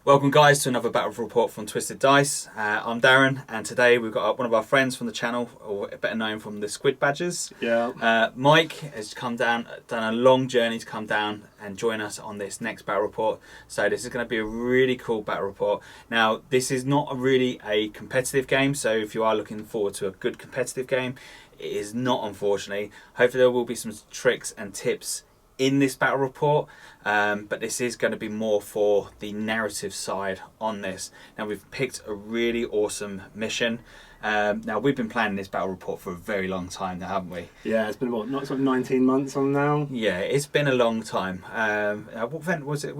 Welcome guys to another battle report from Twisted Dice. I'm Darren, and today we've got one of our friends from the channel, or better known from the Squid Badgers. Yeah. Mike has come down, done a long journey to come down and join us on this next battle report. So this is going to be a really cool battle report. Now this is not really a competitive game, so if you are looking forward to a good competitive game, it is not, unfortunately. Hopefully there will be some tricks and tips in this battle report, but this is going to be more for the narrative side on this. Now we've picked a really awesome mission. Now we've been planning this battle report for a very long time now, haven't we? Yeah, it's been what, not sort of 19 months on now. Yeah, it's been a long time. What event was it?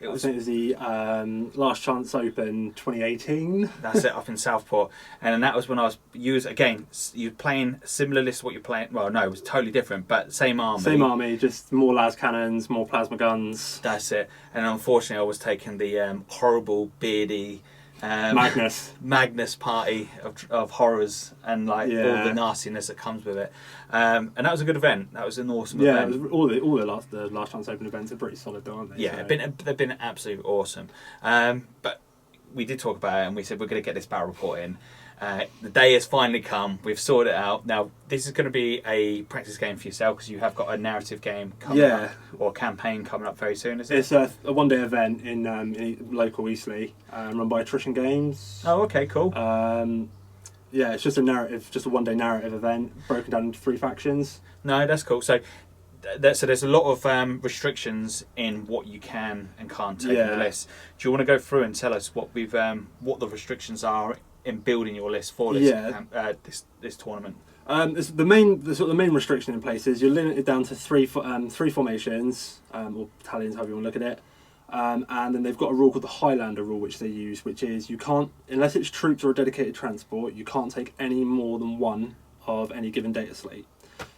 I think it was the Last Chance Open 2018. That's it, up in Southport, and that was when you were playing a similar list to what you're playing. Well, no, it was totally different, but same army. Same army, just more las cannons, more plasma guns. That's it. And unfortunately, I was taking the horrible beardy Magnus party of horrors and all the nastiness that comes with it. And that was a good event. That was an awesome event. Yeah, all the last chance open events are pretty solid, though, aren't they? Yeah, so. they've been absolutely awesome. But we did talk about it, and we said we're going to get this battle report in. The day has finally come. We've sorted it out. Now, this is going to be a practice game for yourself because you have got a narrative game coming up, or a campaign coming up very soon, is it? It's a one-day event in local Eastleigh, run by Attrition Games. Oh, okay, cool. Yeah, it's just a narrative, just a one-day narrative event broken down into 3 factions. No, that's cool. So there's a lot of restrictions in what you can and can't take on the list. Do you want to go through and tell us what the restrictions are in building your list for this this tournament? The main restriction in place is you're limited down to three formations, or battalions, however you want to look at it. And then they've got a rule called the Highlander rule, which they use, which is you can't, unless it's troops or a dedicated transport, you can't take any more than one of any given data slate.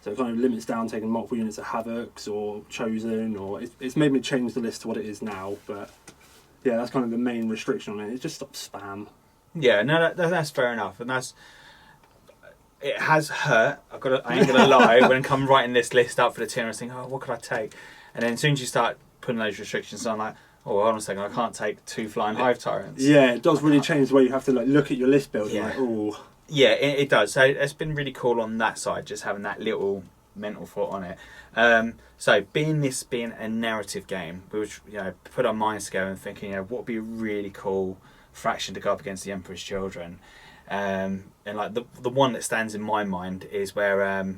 So it kind of limits down taking multiple units of Havocs or Chosen, or it's made me change the list to what it is now. But yeah, that's kind of the main restriction on it. It just stops spam. Yeah, no, that's fair enough, and it has hurt. I ain't gonna lie. When I come writing this list up for the team, I was thinking, oh, what could I take? And then as soon as you start putting those restrictions on, like, oh, hold on a second, I can't take 2 flying hive tyrants. Yeah, it does really change the way you have to look at your list building. Yeah. Like, oh. Yeah, it does. So it's been really cool on that side, just having that little mental thought on it. So being a narrative game, we would put our minds together and thinking, what would be a really cool faction to go up against the Emperor's Children. And like the one that stands in my mind is where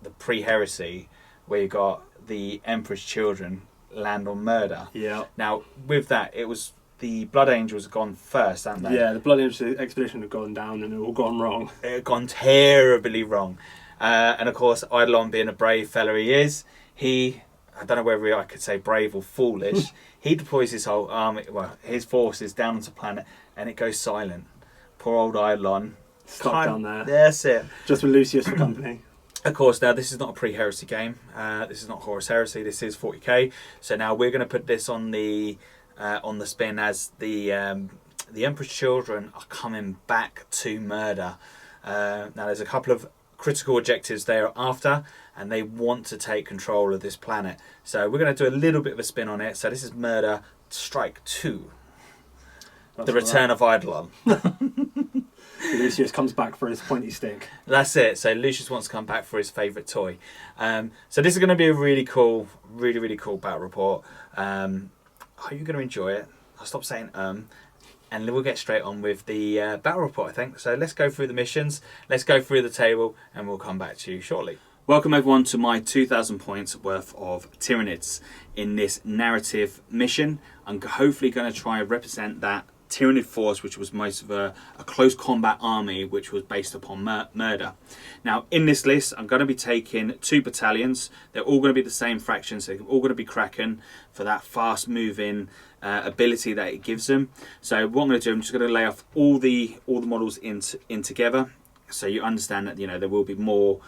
the pre-heresy, where you got the Emperor's Children land on murder. Yeah. Now with that, it was the Blood Angels had gone first, hadn't they? Yeah, the Blood Angels expedition had gone down and it all gone wrong. It had gone terribly wrong. And of course, Eidolon, being a brave fella he is, I don't know whether I could say brave or foolish, he deploys his whole army, his forces down onto the planet, and it goes silent. Poor old Eidolon. Stuck down there. That's it. Just with Lucius for company. Of course, now this is not a pre-heresy game. This is not Horus Heresy. This is 40k. So now we're going to put this on the spin as the Emperor's Children are coming back to murder. Now there's a couple of critical objectives they are after, and they want to take control of this planet. So we're going to do a little bit of a spin on it. So this is Murder Strike 2. That's the Return of Eidolon. Lucius comes back for his pointy stick. That's it. So Lucius wants to come back for his favourite toy. So this is going to be a really cool battle report. I hope you're going to enjoy it. I'll stop saying and then we'll get straight on with the battle report, I think. So let's go through the missions, let's go through the table, and we'll come back to you shortly. Welcome everyone to my 2,000 points worth of Tyranids in this narrative mission. I'm hopefully going to try and represent that Tyranid force, which was most of a close combat army, which was based upon murder. Now, in this list, I'm going to be taking 2 battalions. They're all going to be the same fraction, so they're all going to be Kraken for that fast-moving ability that it gives them. So what I'm going to do, I'm just going to lay off all the models in together, so you understand that there will be more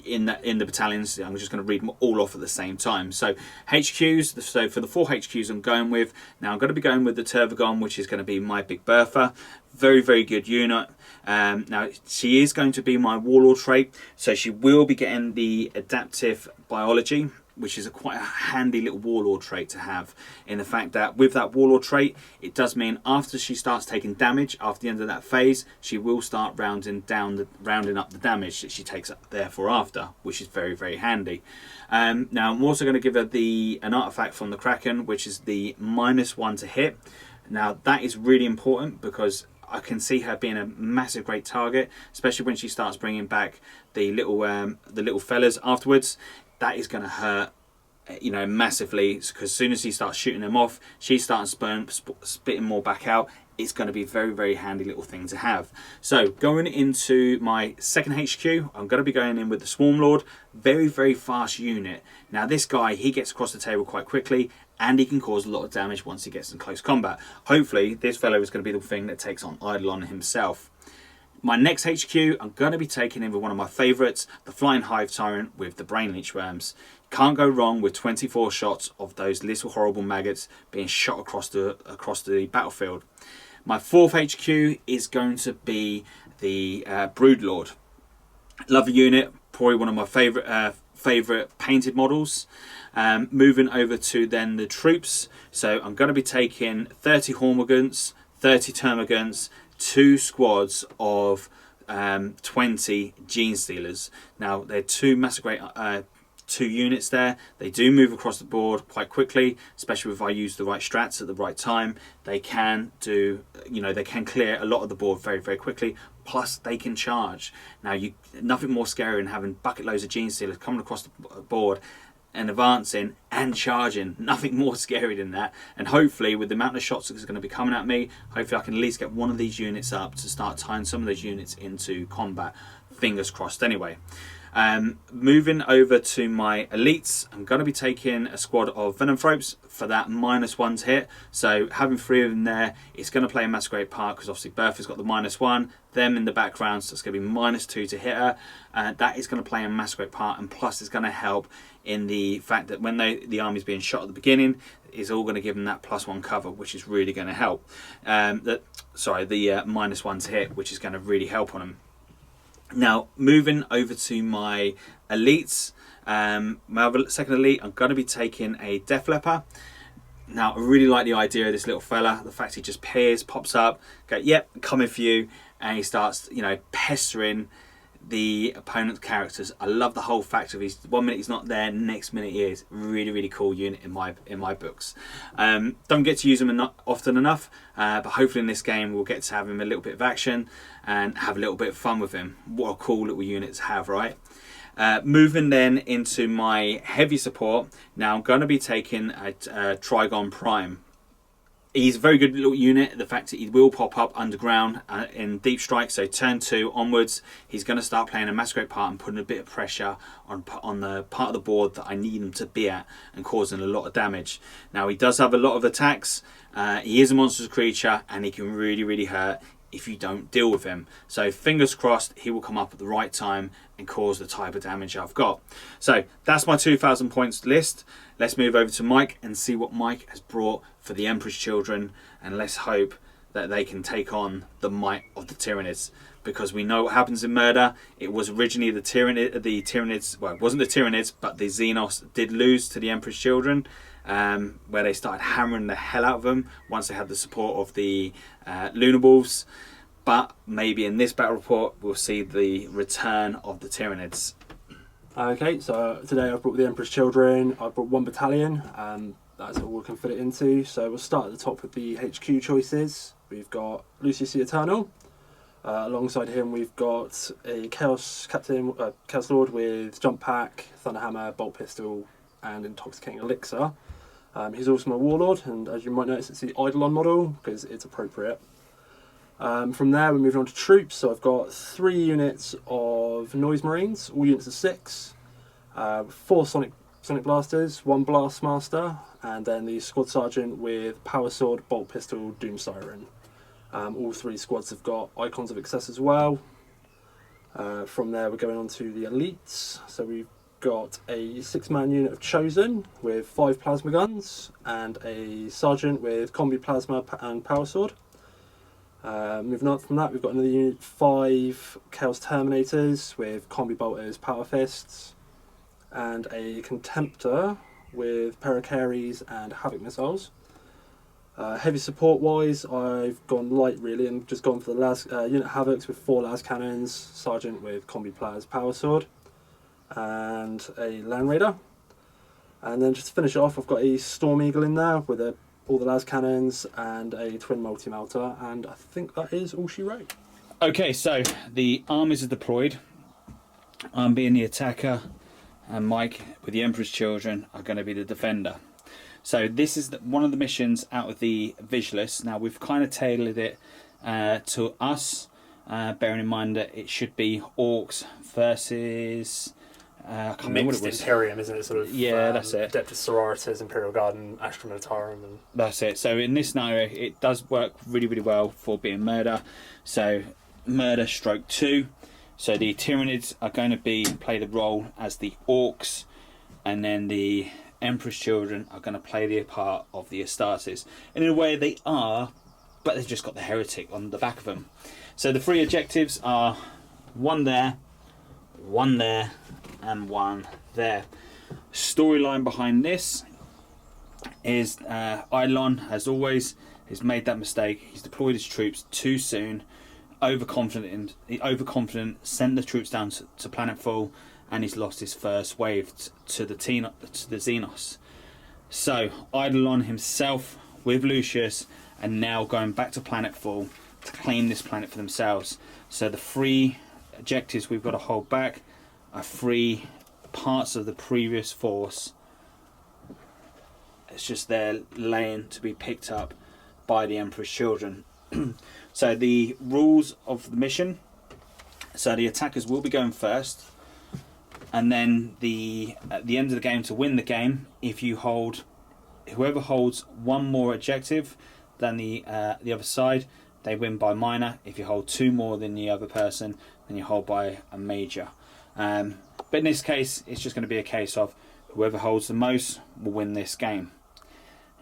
in the battalions. I'm just going to read them all off at the same time. So HQs, so for the 4 HQs I'm going with, now I'm going to be going with the Turvagon, which is going to be my Big Bertha. Very, very good unit. Now she is going to be my Warlord trait, so she will be getting the adaptive biology, which is quite a handy little Warlord trait to have, in the fact that with that Warlord trait, it does mean after she starts taking damage, after the end of that phase, she will start rounding up the damage that she takes up therefore after, which is very, very handy. Now I'm also going to give her an artifact from the Kraken, which is the -1 to hit. Now that is really important because I can see her being a massive great target, especially when she starts bringing back the little fellas afterwards. That is going to hurt, massively, because as soon as he starts shooting them off, she starts spitting more back out. It's going to be a very, very handy little thing to have. So going into my second HQ, I'm going to be going in with the Swarm Lord. Very, very fast unit. Now this guy, he gets across the table quite quickly, and he can cause a lot of damage once he gets in close combat. Hopefully this fellow is going to be the thing that takes on Eidolon himself. My next HQ, I'm going to be taking in with one of my favourites, the Flying Hive Tyrant with the Brain Leech Worms. Can't go wrong with 24 shots of those little horrible maggots being shot across the battlefield. My 4th HQ is going to be the Broodlord. Love the unit, probably one of my favourite painted models. Moving over to then the troops, so I'm going to be taking 30 Hormagaunts, 30 Termagants, 2 squads of 20 Gene Stealers. Now they're 2 massive great 2 units there. They do move across the board quite quickly, especially if I use the right strats at the right time. They can do, they can clear a lot of the board very, very quickly. Plus they can charge. Now nothing more scary than having bucket loads of Gene Stealers coming across the board and advancing and charging. Nothing more scary than that. And hopefully with the amount of shots that's going to be coming at me, hopefully I can at least get one of these units up to start tying some of those units into combat. Fingers crossed anyway. Moving over to my elites, I'm going to be taking a squad of Venomthropes for that -1 to hit. So having 3 of them there, it's going to play a massive great part because obviously Bertha's got the -1, them in the background, so it's going to be -2 to hit her. That is going to play a massive great part, and plus it's going to help in the fact that when the army's being shot at the beginning, it's all going to give them that +1 cover, which is really going to help. The -1 to hit, which is going to really help on them. Now, moving over to my elites, my second elite, I'm going to be taking a Death Leper. Now, I really like the idea of this little fella. The fact he just pops up, go, yep, coming for you, and he starts, pestering the opponent's characters. I love the whole fact of he's 1 minute he's not there, next minute he is. Really, really cool unit in my books. Don't get to use him often enough, but hopefully in this game we'll get to have him a little bit of action and have a little bit of fun with him. What a cool little unit to have, right? Moving then into my heavy support. Now I'm going to be taking a Trigon Prime. He's a very good little unit. The fact that he will pop up underground in deep strike, so turn 2 onwards, he's going to start playing a massive great part and putting a bit of pressure on the part of the board that I need him to be at and causing a lot of damage. Now he does have a lot of attacks. He is a monstrous creature and he can really, really hurt if you don't deal with him. So fingers crossed he will come up at the right time and cause the type of damage I've got. So that's my 2,000 points list. Let's move over to Mike and see what Mike has brought for the Emperor's Children, and let's hope that they can take on the might of the Tyranids, because we know what happens in Murder. It was originally the Tyranids, well, it wasn't the Tyranids, but the Xenos did lose to the Emperor's Children, where they started hammering the hell out of them once they had the support of the Lunar Wolves. But maybe in this battle report we'll see the return of the Tyranids. Okay, so today I've brought the Emperor's Children. I've brought 1 battalion. that's all we can fit it into. So we'll start at the top with the HQ choices. We've got Lucius the Eternal. Alongside him, we've got a Chaos Captain, Chaos Lord with Jump Pack, Thunderhammer, Bolt Pistol, and Intoxicating Elixir. He's also my Warlord, and as you might notice, it's the Eidolon model because it's appropriate. From there, we're moving on to troops. So I've got 3 units of Noise Marines, all units of 6, 4 Sonic Blasters, 1 Blastmaster, and then the Squad Sergeant with Power Sword, Bolt Pistol, Doom Siren. All 3 squads have got Icons of Excess as well. From there, we're going on to the elites. So we've got a 6-man unit of Chosen with 5 plasma guns and a sergeant with Combi Plasma and Power Sword. Moving on from that, we've got another unit, 5 Chaos Terminators with Combi Bolters, Power Fists, and a Contemptor with Paracaries and Havoc Missiles. Heavy support wise, I've gone light really and just gone for the last unit Havocs with 4 las cannons, sergeant with Combi Plas, Power Sword, and a Land Raider. And then just to finish it off, I've got a Storm Eagle in there with all the las cannons and a twin multi-melter, and I think that is all she wrote. Okay, so the armies are deployed. I'm being the attacker, and Mike with the Emperor's Children are going to be the defender. So this is one of the missions out of the Visualists. Now we've kind of tailored it to us, bearing in mind that it should be Orcs versus... I can't remember what it was. Imperium, isn't it? Sort of. Yeah, that's it. Adeptus Sororitas, Imperial Guard, and Astra Militarum. And... That's it. So in this scenario, it does work really, really well for being murder. So murder stroke 2. So the Tyranids are going to play the role as the Orcs, and then the Emperor's Children are going to play the part of the Astartes. And in a way they are, but they've just got the Heretic on the back of them. So the 3 objectives are 1 there, 1 there, and 1 there. Storyline behind this is Eidolon, as always, has made that mistake. He's deployed his troops too soon, overconfident, sent the troops down to planetfall, and he's lost his first wave to the Xenos. So Eidolon himself with Lucius are now going back to planetfall to claim this planet for themselves. So the 3 objectives we've got to hold back are 3 parts of the previous force. It's just there laying to be picked up by the Emperor's Children. So the rules of the mission. So the attackers will be going first, and then at the end of the game, to win the game, if you hold, whoever holds 1 more objective than the other side, they win by minor. If you hold 2 more than the other person, then you hold by a major. But in this case, it's just going to be a case of whoever holds the most will win this game.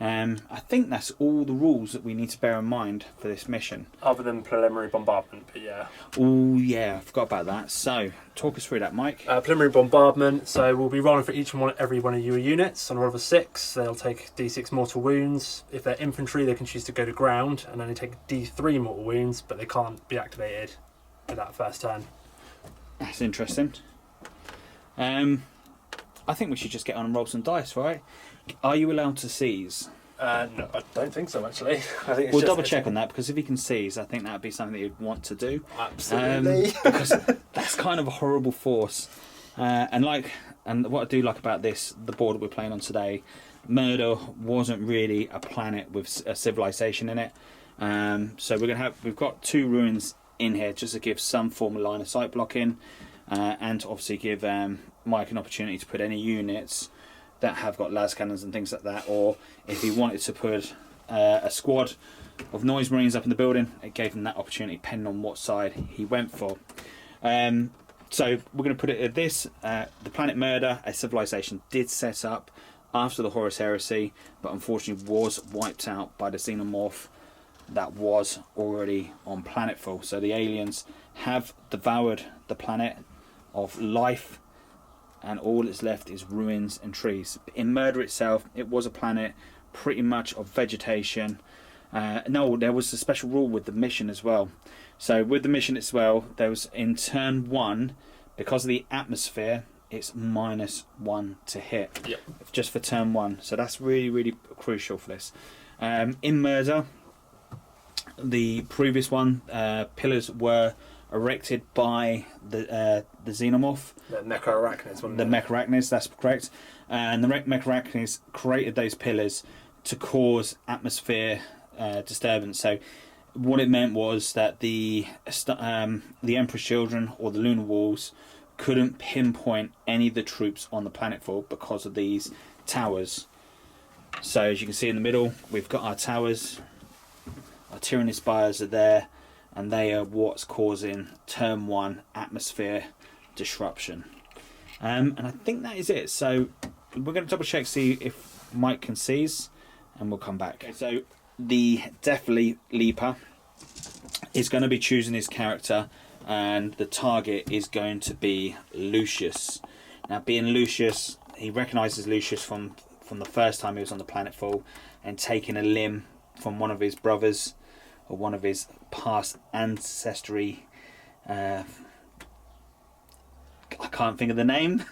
I think that's all the rules that we need to bear in mind for this mission. Other than preliminary bombardment, but yeah. Oh yeah, I forgot about that. So, talk us through that, Mike. Preliminary bombardment, so we'll be rolling for every one of your units. On a roll of a 6, they'll take D6 mortal wounds. If they're infantry, they can choose to go to ground and only take D3 mortal wounds, but they can't be activated at that first turn. That's interesting. I think we should just get on and roll some dice, right? Are you allowed to seize? No, I don't think so, actually. I think We'll double check on that, because if he can seize, I think that would be something that you'd want to do. Absolutely. Because that's kind of a horrible force. And what I do like about this, the board we're playing on today, Murder wasn't really a planet with a civilization in it. So we've got 2 ruins in here just to give some form of line of sight blocking, and to obviously give Mike an opportunity to put any units that have got las cannons and things like that, or if he wanted to put a squad of Noise Marines up in the building, it gave him that opportunity depending on what side he went for. So we're going to put it at this. The planet Murder, a civilization, did set up after the Horus Heresy, but unfortunately was wiped out by the xenomorph that was already on planetfall. So the aliens have devoured the planet of life, and all that's left is ruins and trees. In Murder itself, it was a planet pretty much of vegetation. No, there was a special rule with the mission as well. So with the mission as well, there was in turn 1, because of the atmosphere, it's -1 to hit. Yep. Just for turn 1. So that's really, really crucial for this. In Murder, the previous one, pillars were erected by the xenomorph. The Mecha-Arachnids, wasn't The it? Mecha-Arachnids, that's correct. And the Mecha-Arachnids created those pillars to cause atmosphere disturbance. So what it meant was that the Emperor's Children or the Lunar Wolves couldn't pinpoint any of the troops on the planetfall because of these towers. So as you can see in the middle, we've got our towers. Our Tyranid spires are there, and they are what's causing turn 1 atmosphere disruption. And I think that is it. So we're going to double check, see if Mike can seize, and we'll come back. Okay, so the Death Leaper is going to be choosing his character, and the target is going to be Lucius. Now, being Lucius, he recognises Lucius from the first time he was on the planetfall, and taking a limb from one of his brothers or one of his past ancestry. I can't think of the name.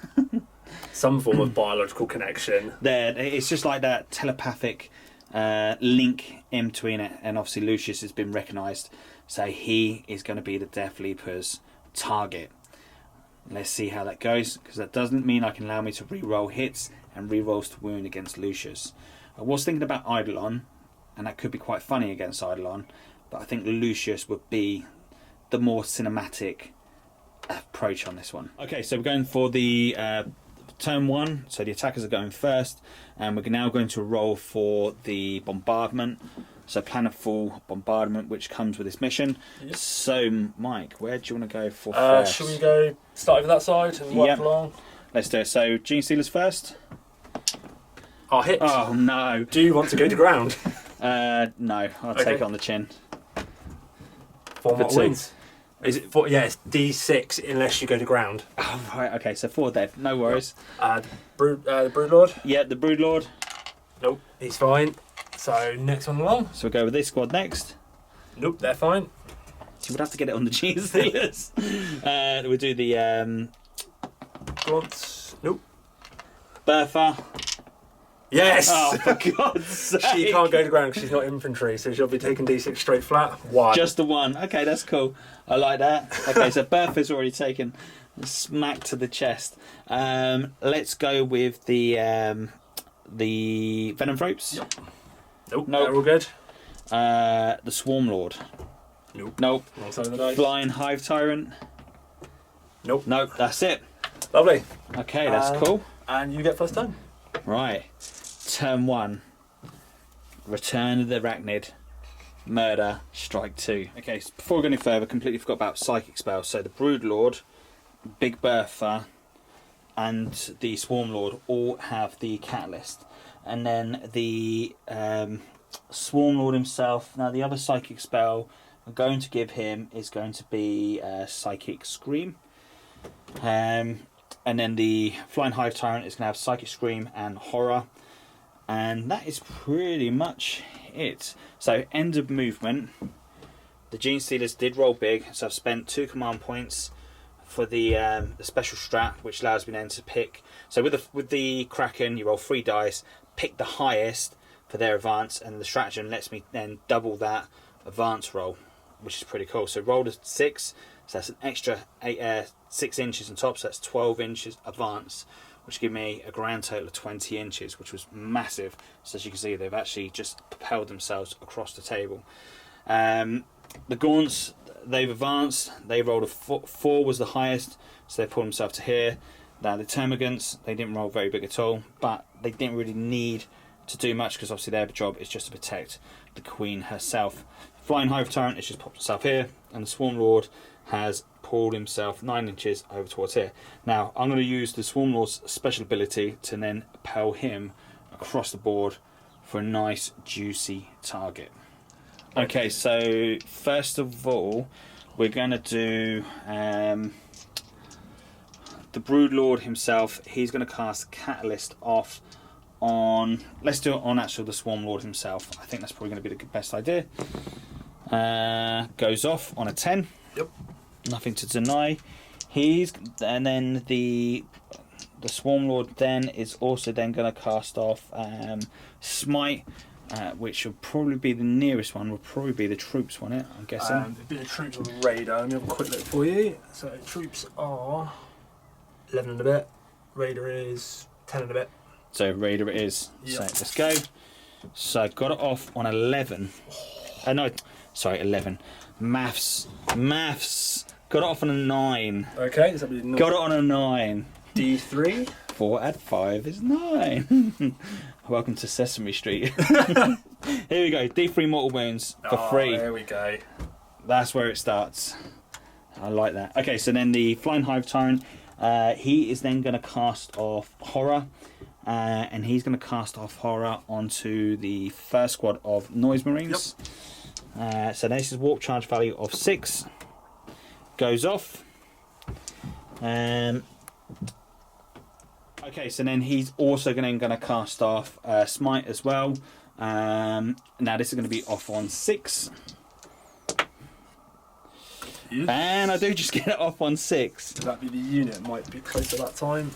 Some form of biological connection. There, it's just like that telepathic link in between it, and obviously Lucius has been recognised, so he is going to be the Death Leaper's target. Let's see how that goes, because that doesn't mean I can allow me to re-roll hits and re-rolls to wound against Lucius. I was thinking about Eidolon, and that could be quite funny against Eidolon, but I think Lucius would be the more cinematic approach on this one. Okay, so we're going for the turn 1, so the attackers are going first, and we're now going to roll for the bombardment. So planetfall bombardment, which comes with this mission. Yep. So Mike, where do you want to go for first? Should we go start over that side and work along? Let's do it. So Gene Stealers first. I'll hit. Oh no. Do you want to go to ground? No, I'll take it on the chin. 4 more 2. wins. Is it 4? Yeah, it's D6 unless you go to ground. Oh, right, okay, so 4 dead, no worries. The Broodlord? Yeah, the Broodlord. Nope, he's fine. So next one along. So we'll go with this squad next. Nope, they're fine. So we'd have to get it on the Gene Stealers. We'll do the Gaunts. Nope. Bertha. Yes! Oh, for God's sake. She can't go to ground because she's not infantry, so she'll be taking D6 straight flat. 1. Just the 1. Okay, that's cool. I like that. Okay, so Bertha's already taken a smack to the chest. Let's go with the Venom Ropes. Yep. Nope, they're all good. The Swarm Lord. Nope. Wrong side of the dice. Flying Hive Tyrant. Nope. Nope, that's it. Lovely. Okay, that's cool. And you get first turn. Right. Turn 1. Return of the Arachnid. Murder. Strike 2. Okay, so before we go any further, completely forgot about Psychic Spells. So the Broodlord, Big Bertha, and the Swarm Lord all have the Catalyst. And then the Swarm Lord himself, now the other Psychic Spell I'm going to give him is going to be Psychic Scream. And then the Flying Hive Tyrant is going to have Psychic Scream and Horror. And that is pretty much it. So end of movement. The Gene Stealers did roll big, so I've spent 2 command points for the special strat, which allows me then to pick. So with the Kraken, you roll 3 dice, pick the highest for their advance, and the stratagem lets me then double that advance roll, which is pretty cool. So roll a 6, so that's an extra 6 inches on top, so that's 12 inches advance, which give me a grand total of 20 inches, which was massive. So as you can see, they've actually just propelled themselves across the table. The Gaunts, they've advanced. They rolled a 4 was the highest, so they pulled themselves to here. Now the Termagants, they didn't roll very big at all, but they didn't really need to do much because obviously their job is just to protect the Queen herself. Flying Hive Tyrant has just popped himself here, and the Swarm Lord has pulled himself 9 inches over towards here. Now I'm going to use the Swarm Lord's special ability to then propel him across the board for a nice juicy target. Okay, so first of all we're going to do the Broodlord himself. He's going to cast Catalyst off on, let's do it on actually the Swarm Lord himself. I think that's probably going to be the best idea. Goes off on a 10. Yep. Nothing to deny. And then the The Swarm Lord then is also then going to cast off Smite, which will probably be the nearest one. Will probably be the troops, won't it? I'm guessing. A bit of troops on the radar. Let me have a quick look for you. So troops are 11 and a bit. Raider is 10 and a bit. So Raider it is. Yep. So let's go. So got it off on 11. No, sorry, 11. Maths. Got it off on a 9. Okay, so that'll be Got it on a 9. D3. 4 add 5 is 9. Welcome to Sesame Street. Here we go. D3 mortal wounds for free. There we go. That's where it starts. I like that. Okay, so then the Flying Hive Tyrant, he is then going to cast off Horror. And he's going to cast off Horror onto the first squad of Noise Marines. Yep. So this is warp charge value of 6. Goes off. Okay, so then he's also going to cast off Smite as well. Now this is going to be off on 6. Yes. And I do just get it off on 6. Would that be the unit? Might be close at that time.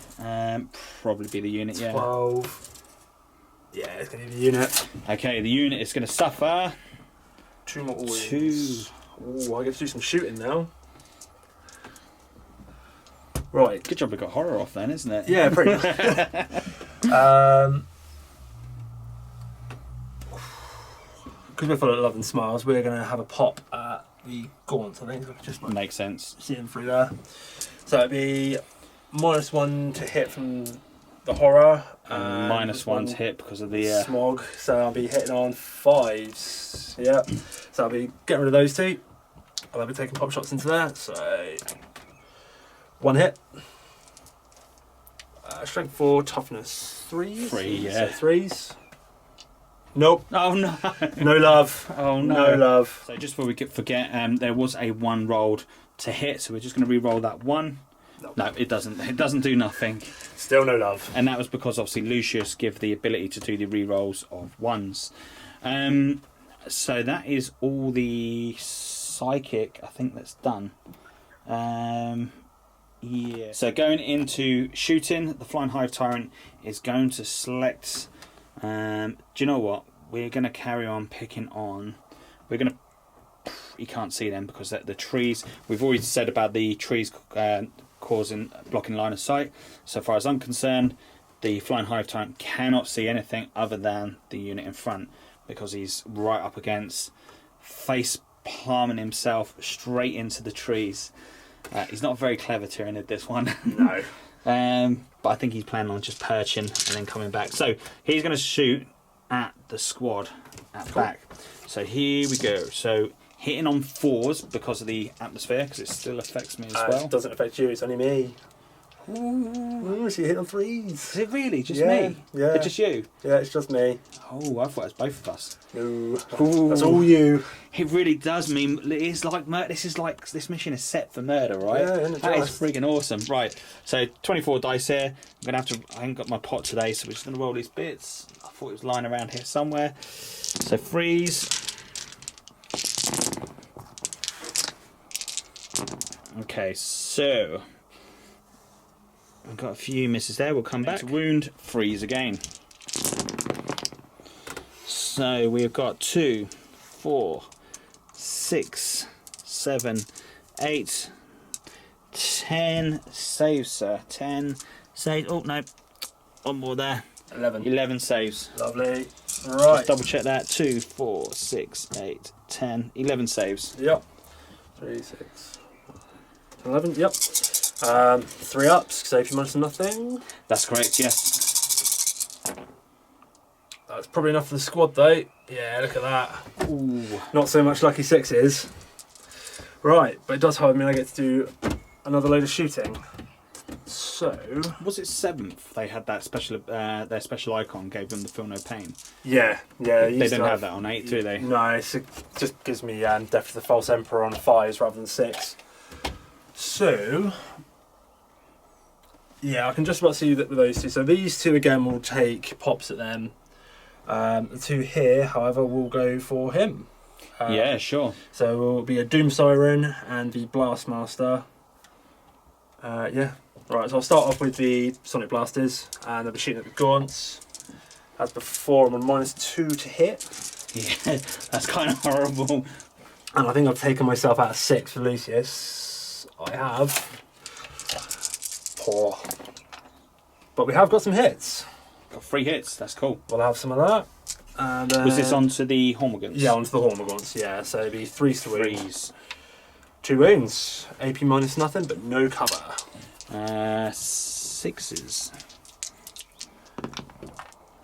Probably be the unit, yeah. 12. Yeah, it's going to be the unit. Okay, the unit is going to suffer 2 more wounds. 2. Oh, I get to do some shooting now. Right. Good job we got Horror off then, isn't it? Yeah, pretty much. Because we're full of love and smiles, we're going to have a pop at the gaunts, I think. Just like Makes sense. see them through there. So it'd be -1 to hit from the Horror. And -1 to hit because of the... Smog. So I'll be hitting on 5s. Yeah. So I'll be getting rid of those 2. I'll be taking pop shots into there. So 1 hit. Strength 4, toughness 3. 3, yeah. So 3s. Nope. Oh no. No love. Oh no. No love. So just before we forget, there was a 1 rolled to hit, so we're just going to re-roll that 1. Nope. No, it doesn't. It doesn't do nothing. Still no love. And that was because obviously Lucius give the ability to do the re-rolls of 1s. So that is all the psychic, I think, that's done. Yeah. So going into shooting, the Flying Hive Tyrant is going to select... do you know what? We're going to carry on picking on. We're going to... You can't see them because the trees... We've already said about the trees blocking line of sight. So far as I'm concerned, the Flying Hive Tyrant cannot see anything other than the unit in front because he's right up against, face palming himself straight into the trees. He's not very clever, Tyranid, this one. No. But I think he's planning on just perching and then coming back. So he's going to shoot at the squad at back. So here we go. So hitting on 4s because of the atmosphere, because it still affects me as well. It doesn't affect you, it's only me. Ooh, so you hit on 3s. Is it really just Yeah, me? yeah. It's just you? Yeah, it's just me. Oh, I thought it was both of us. No. Ooh. That's all you. It really does mean it's like this mission is set for murder, right? Yeah, and it that does. is friggin' awesome. Right, so 24 dice here. I'm gonna have to. I haven't got my pot today, so we're just gonna roll these bits. I thought it was lying around here somewhere. So freeze. Okay, so I've got a few misses there. We'll come back. Wound, freeze again. So we've got 2, 4, 6, 7, 8, 10 saves, sir. 10 saves. Oh no, one more there. 11 saves. Lovely. Just Right. double check that. 2, 4, 6, 8, 10, 11 saves. Yep. 3, 6, 11. Yep. 3 ups, save you minus nothing. That's correct. Yes. That's probably enough for the squad though. Yeah, look at that. Ooh. Not so much lucky 6s. Right, but it does however mean I get to do another load of shooting. So Was it 7th? They had that special. Their special icon gave them the feel no pain. yeah. They don't have that on 8, do they? No, it just gives me Death of the False Emperor on 5s rather than 6. So yeah, I can just about see that with those 2. So these 2 again will take pops at them. The 2 here, however, will go for him. Yeah, sure. So it will be a Doom Siren and the Blastmaster. Yeah. Right, so I'll start off with the Sonic Blasters, and I'll be shooting at the Gaunts. As before, I'm on -2 to hit. Yeah, that's kind of horrible. And I think I've taken myself out of 6 for Lucius. I have. Poor. But we have got some hits. Got 3 hits, that's cool. We'll have some of that. And, Was this onto the Hormagaunts? Yeah, onto the Hormagaunts, yeah. So it'd be 3 to wound. 3s. 2 wounds. AP minus nothing, but no cover. 6s.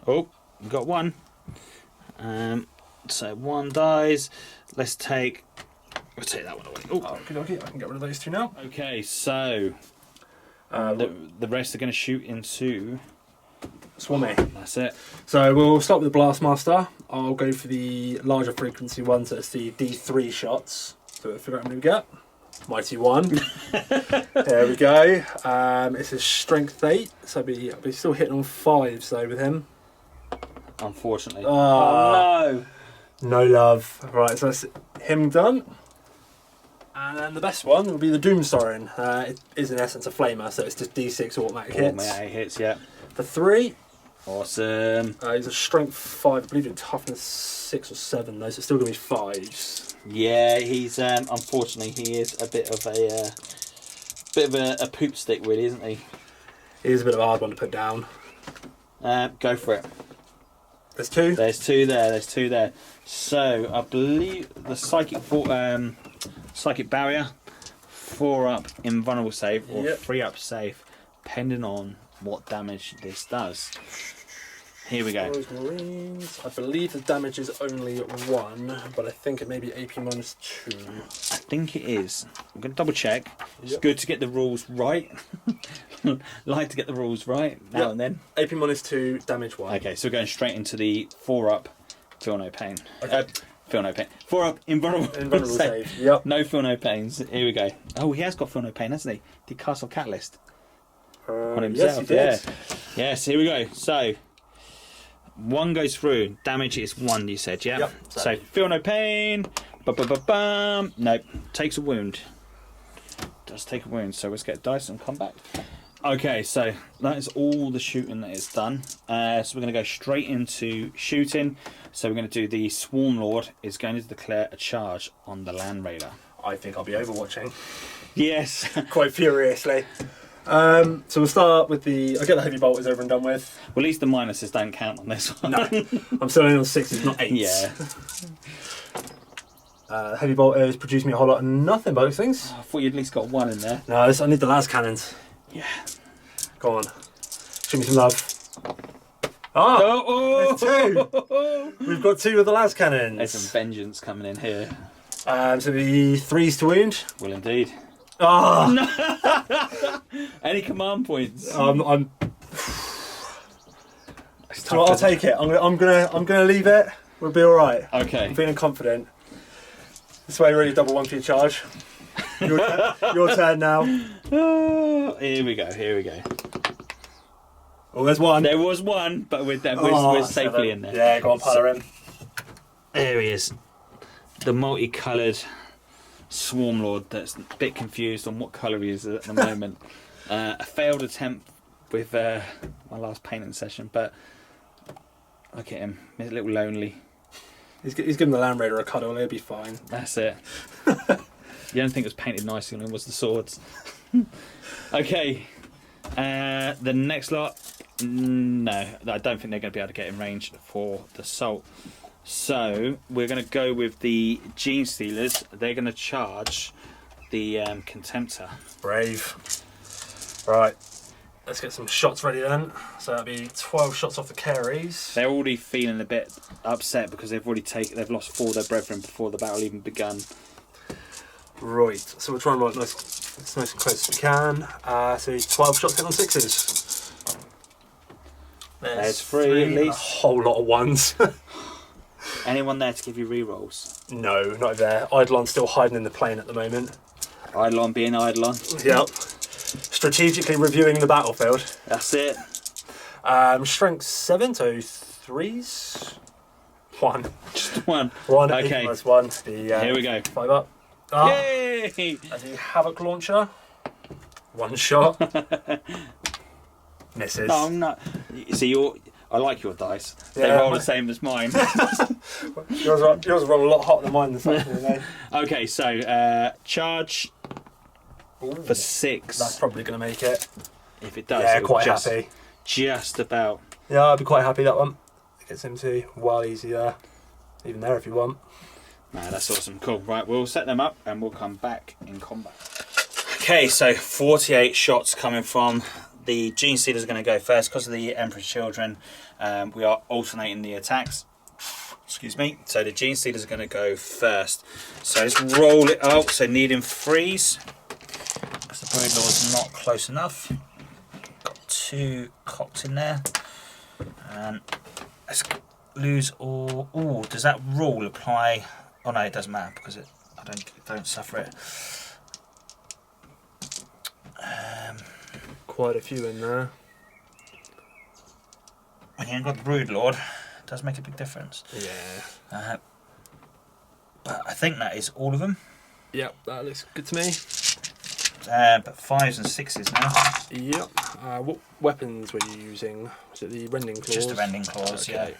Oh, we got 1. So 1 dies. We'll take that one away. Oh, okay, I can get rid of those 2 now. okay. So the rest are going to shoot into Swarmy. That's it. So we'll start with the Blastmaster. I'll go for the larger frequency ones, so it's the D3 shots. So we'll figure out how many we get. Mighty 1. There we go. It's a strength 8, so I'll be still hitting on 5s though with him. Unfortunately. Oh no. No love. Right, so that's him done. And then the best one will be the Doomstorin. It is in essence a flamer, so it's just D6 automatic hits. Automatic hits, yeah. For 3. Awesome. He's a strength 5, I believe in toughness 6 or 7 though, so it's still going to be 5s. Yeah, he's unfortunately he is a bit of a poop stick, really, isn't he? He is a bit of a hard one to put down. Go for it. There's 2? There's 2 there. There's 2 there. So I believe the psychic barrier, 4-up invulnerable save or 3-up save, depending on what damage this does. Here we go. Marines. I believe the damage is only 1, but I think it may be AP minus 2. I think it is. I'm going to double check. It's good to get the rules right. Like to get the rules right now and then. AP minus 2, damage 1. Okay, so we're going straight into the 4-up, feel no pain. Okay. Feel no pain. 4-up, invulnerable save. Yep. No feel no pains. Here we go. Oh, he has got feel no pain, hasn't he? Did Castle Catalyst on himself. Yes, he did. Yeah. Yes, here we go. So 1 goes through. Damage is 1, you said, yeah? Yep. So feel no pain. Ba-ba-ba-bum. Nope. Takes a wound. Does take a wound. So let's get dice and come back. Okay, so that is all the shooting that is done. So we're going to go straight into shooting. So we're going to do the Swarm Lord is going to declare a charge on the Land Raider. I think I'll be overwatching. Yes. Quite furiously. So we'll start with I'll get the heavy bolters over and done with. Well, at least the minuses don't count on this one. No. I'm still only on 6s, not 8s. Yeah. Heavy bolters produce me a whole lot of nothing by those things. I thought you'd at least got 1 in there. No, I need the las cannons. Yeah. Go on. Show me some love. Ah! There's 2! We've got 2 of the las cannons. There's some vengeance coming in here. So the 3s to wound. Well, indeed. Ah! Any command points? So I'll take it. I'm gonna leave it. We'll be all right. Okay. I'm feeling confident. This way, really double 1 for your charge. Your turn now. Here we go. Here we go. Oh, there's 1. There was 1, but we're safely 7. in there. Yeah, go on, pile her in. There he is. The multicoloured Swarm Lord that's a bit confused on what colour he is at the moment. A failed attempt with my last painting session, but look at him. He's a little lonely. He's giving the Land Raider a cuddle, he'll be fine. That's it. The only thing that was painted nicely on him was the swords. Okay. The next lot, no, I don't think they're going to be able to get in range for the Salt. So we're going to go with the Gene Stealers. They're going to charge the Contemptor. Brave. Right, let's get some shots ready then. So that'll be 12 shots off the carries. They're already feeling a bit upset because they've lost 4 of their brethren before the battle even begun. Right, so we'll try and roll it as nice and close as we can. So 12 shots hit on 6s. There's 3 at least. A whole lot of 1s. Anyone there to give you rerolls? No, not there. Eidolon's still hiding in the plane at the moment. Eidolon being Eidolon. Yep. Strategically reviewing the battlefield. That's it. Strength 7, so 3s. 1. Just 1. 1. Okay. Plus 1. The, here we go. 5 up. Ah, Yay! and the Havoc launcher. 1 shot. Misses. No, I'm not. See, I like your dice. They Yeah. roll the same as mine. Yours are a lot hotter than mine this afternoon. Okay, so charge for 6. That's probably going to make it. If it does, Yeah, it'll quite just, happy. Just about. Yeah, I'd be quite happy that one. It gets him to well easier. Even there if you want. No, that's awesome. Cool. Right, we'll set them up and we'll come back in combat. Okay, so 48 shots coming from the Gene Stealers are going to go first because of the Emperor's Children. We are alternating the attacks. Excuse me. So the Gene Stealers are going to go first. So let's roll it out. So needing freeze. Because the Brood Lord's not close enough. Got 2 cocked in there. And let's lose all. Oh, does that rule apply? Oh no, it doesn't matter because I don't suffer it. Quite a few in there. When you ain't got the Brood Lord, it does make a big difference. Yeah. But I think that is all of them. Yep, that looks good to me. But 5s and 6s now. Yep. What weapons were you using? Was it the rending claws? Just the rending claws, Okay. yeah.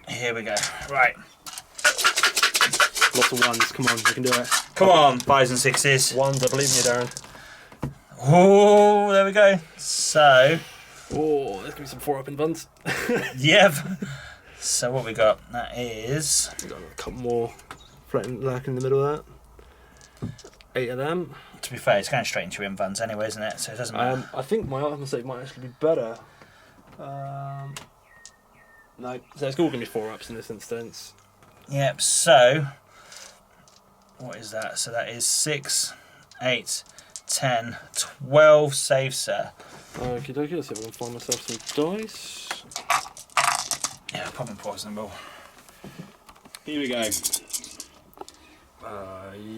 Here we go. Right. Lots of 1s. Come on, you can do it. Come on, 5s and 6s. 1s, I believe in you, Darren. Oh, there we go. So, Oh, there's going to be some 4-up in buns. yep. So what we got? That is... We've got a couple more floating lurking in the middle of that. 8 of them. To be fair, it's going straight into your invuns anyway, isn't it? So it doesn't matter. I think my armor save might actually be better. No, so it's all going to be 4-ups in this instance. Yep, so... What is that? So that is 6, 8, 10, 12 saves, sir. Okie dokie, let's see if I can find myself some dice. Yeah, pop and poison ball. Here we go.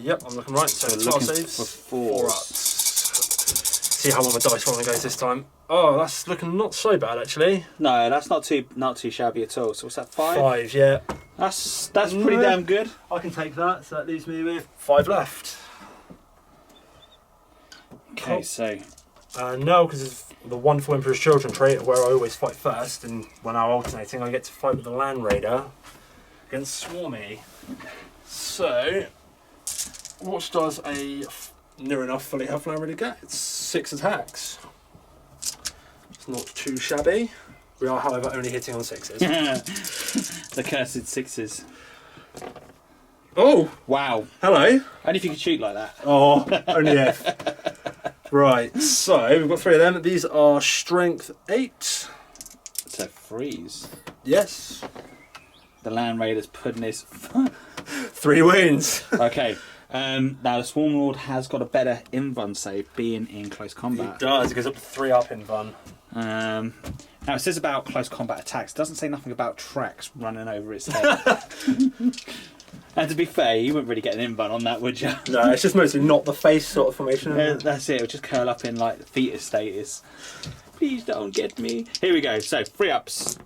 Yep, I'm looking right. So So 12 looking saves, for 4 ups. See how well my dice rolling goes this time. Oh, that's looking not so bad actually. No, that's not too shabby at all. So what's that? 5? 5, yeah. That's pretty damn good. I can take that, so that leaves me with 5 left. Okay, Cool. so No, because it's the wonderful Emperor's Children trait where I always fight first, and when I'm alternating, I get to fight with the Land Raider against Swarmy. So, what does a near enough fully health Land Raider get? It's 6 attacks. It's not too shabby. We are, however, only hitting on 6s. the cursed 6s. Oh, Wow. hello. Only if you could shoot like that. Oh, only if. Right, so we've got 3 of them. These are strength 8. So freeze. Yes. The Land Raider's putting his... 3 wounds. Okay. Now the Swarm Lord has got a better invuln save being in close It combat. does. It goes up to 3 up in Vun. Now it says about close combat attacks. It doesn't say nothing about tracks running over its head. And to be fair, you wouldn't really get an invuln on that, would you? No, it's just mostly not the face sort of formation. That's it. It'll just curl up in like fetus status. Please don't get me. Here we go. So 3 ups.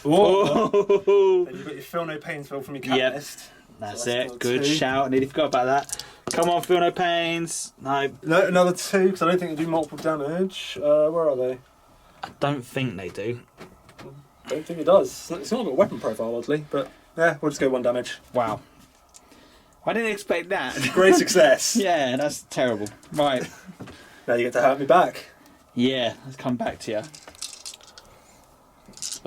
Oh. Then you've got your feel no pain spell from your catalyst. That's So it. still Good 2. shout. I nearly forgot about that. Come on, feel no pains. No, No, another 2 because I don't think they do multiple damage. Where are they? I don't think they do. Don't think it does. It's not got a weapon profile, oddly, but yeah, we'll just go 1 damage. Wow. I didn't expect that. Great success. Yeah, that's terrible. Right. Now you get to hurt me back. Yeah, let's come back to you.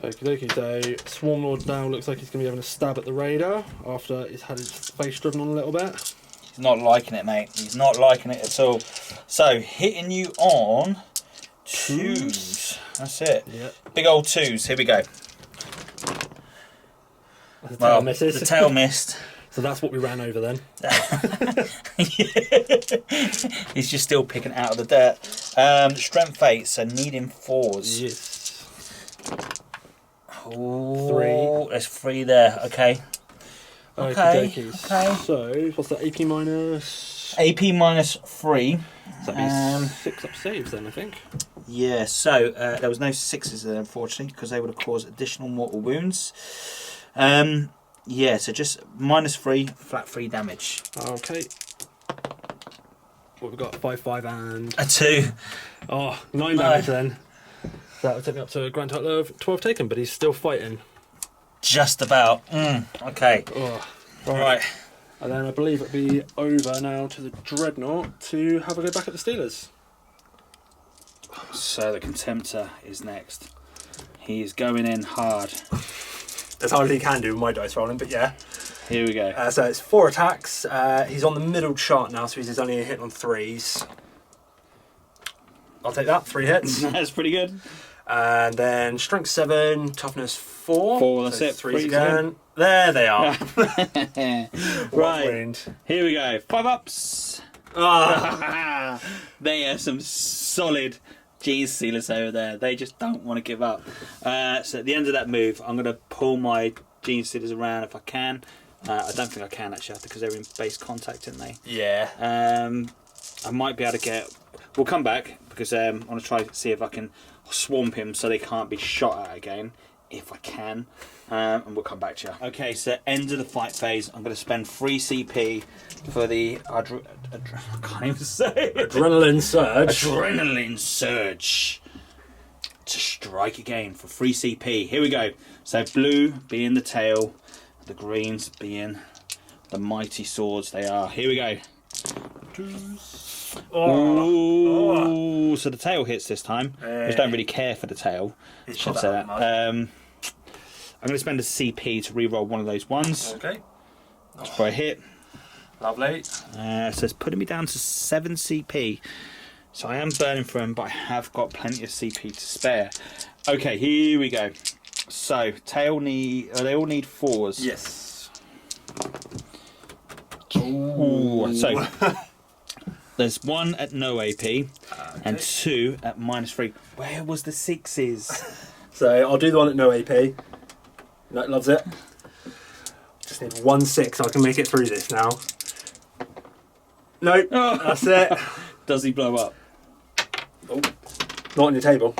Okie dokie, so Swarm Lord now looks like he's going to be having a stab at the Raider after he's had his face driven on a little bit. He's not liking it, mate. He's not liking it at all. So, hitting you on 2s. That's it. Yep. Big old 2s. Here we go. The tail Well, misses. the tail missed. So that's what we ran over then. He's just still picking it out of the dirt. Strength 8, so needing 4s. Yes. Oh, there's 3 there. Okay. Okay. Okay. Okay. So what's that? AP minus. AP minus 3. So that'd be 6 up saves then, I think. Yeah, so there was no 6s there, unfortunately, because they would have caused additional mortal wounds. Yeah, so just -3 flat 3 damage. Okay. What we've got? 5, 5, and A 2. oh, 9 damage then. That would take me up to a grand total of 12 taken, but he's still fighting. Just about. Okay. Oh, Right. And then I believe it'll be over now to the Dreadnought to have a go back at the Steelers. So the Contemptor is next. He's going in hard. That's hardly he can do with my dice rolling, but yeah. Here we go. So it's 4 attacks. He's on the middle chart now, so he's only hitting on 3s. I'll take that. 3 hits. That's pretty good. And then strength 7, toughness 4. 4, that's so it. 3s 3s again. There they are. Right. Wound. Here we go. 5 ups. Ah. They are some solid Gene Stealers over there. They just don't want to give up. So at the end of that move, I'm going to pull my Gene Stealers around if I can. I don't think I can actually, because they're in base contact, aren't they? Yeah. I might be able to get... We'll come back, because I want to try to see if I can swamp him so they can't be shot at again, if I can. And we'll come back to you. Okay, so end of the fight phase. I'm going to spend 3 CP for the... I can't even say it. Adrenaline surge. Adrenaline surge. To strike again for 3 CP. Here we go. So blue being the tail, the greens being the mighty swords they are. Here we go. Oh. So the tail hits this time. I just don't really care for the tail. Should say that. I'm going to spend a CP to re-roll one of those ones. Okay. For a hit. Lovely. So it's putting me down to 7 CP. So I am burning for him, but I have got plenty of CP to spare. Okay, here we go. So tail need. They all need 4s. Yes. Ooh. So there's 1 at no AP and 2 at -3. Where was the 6s? So I'll do the one at no AP. No, loves it. Just need 1 6 so I can make it through this now. Nope, that's it. Does he blow up? Oh, not on your table.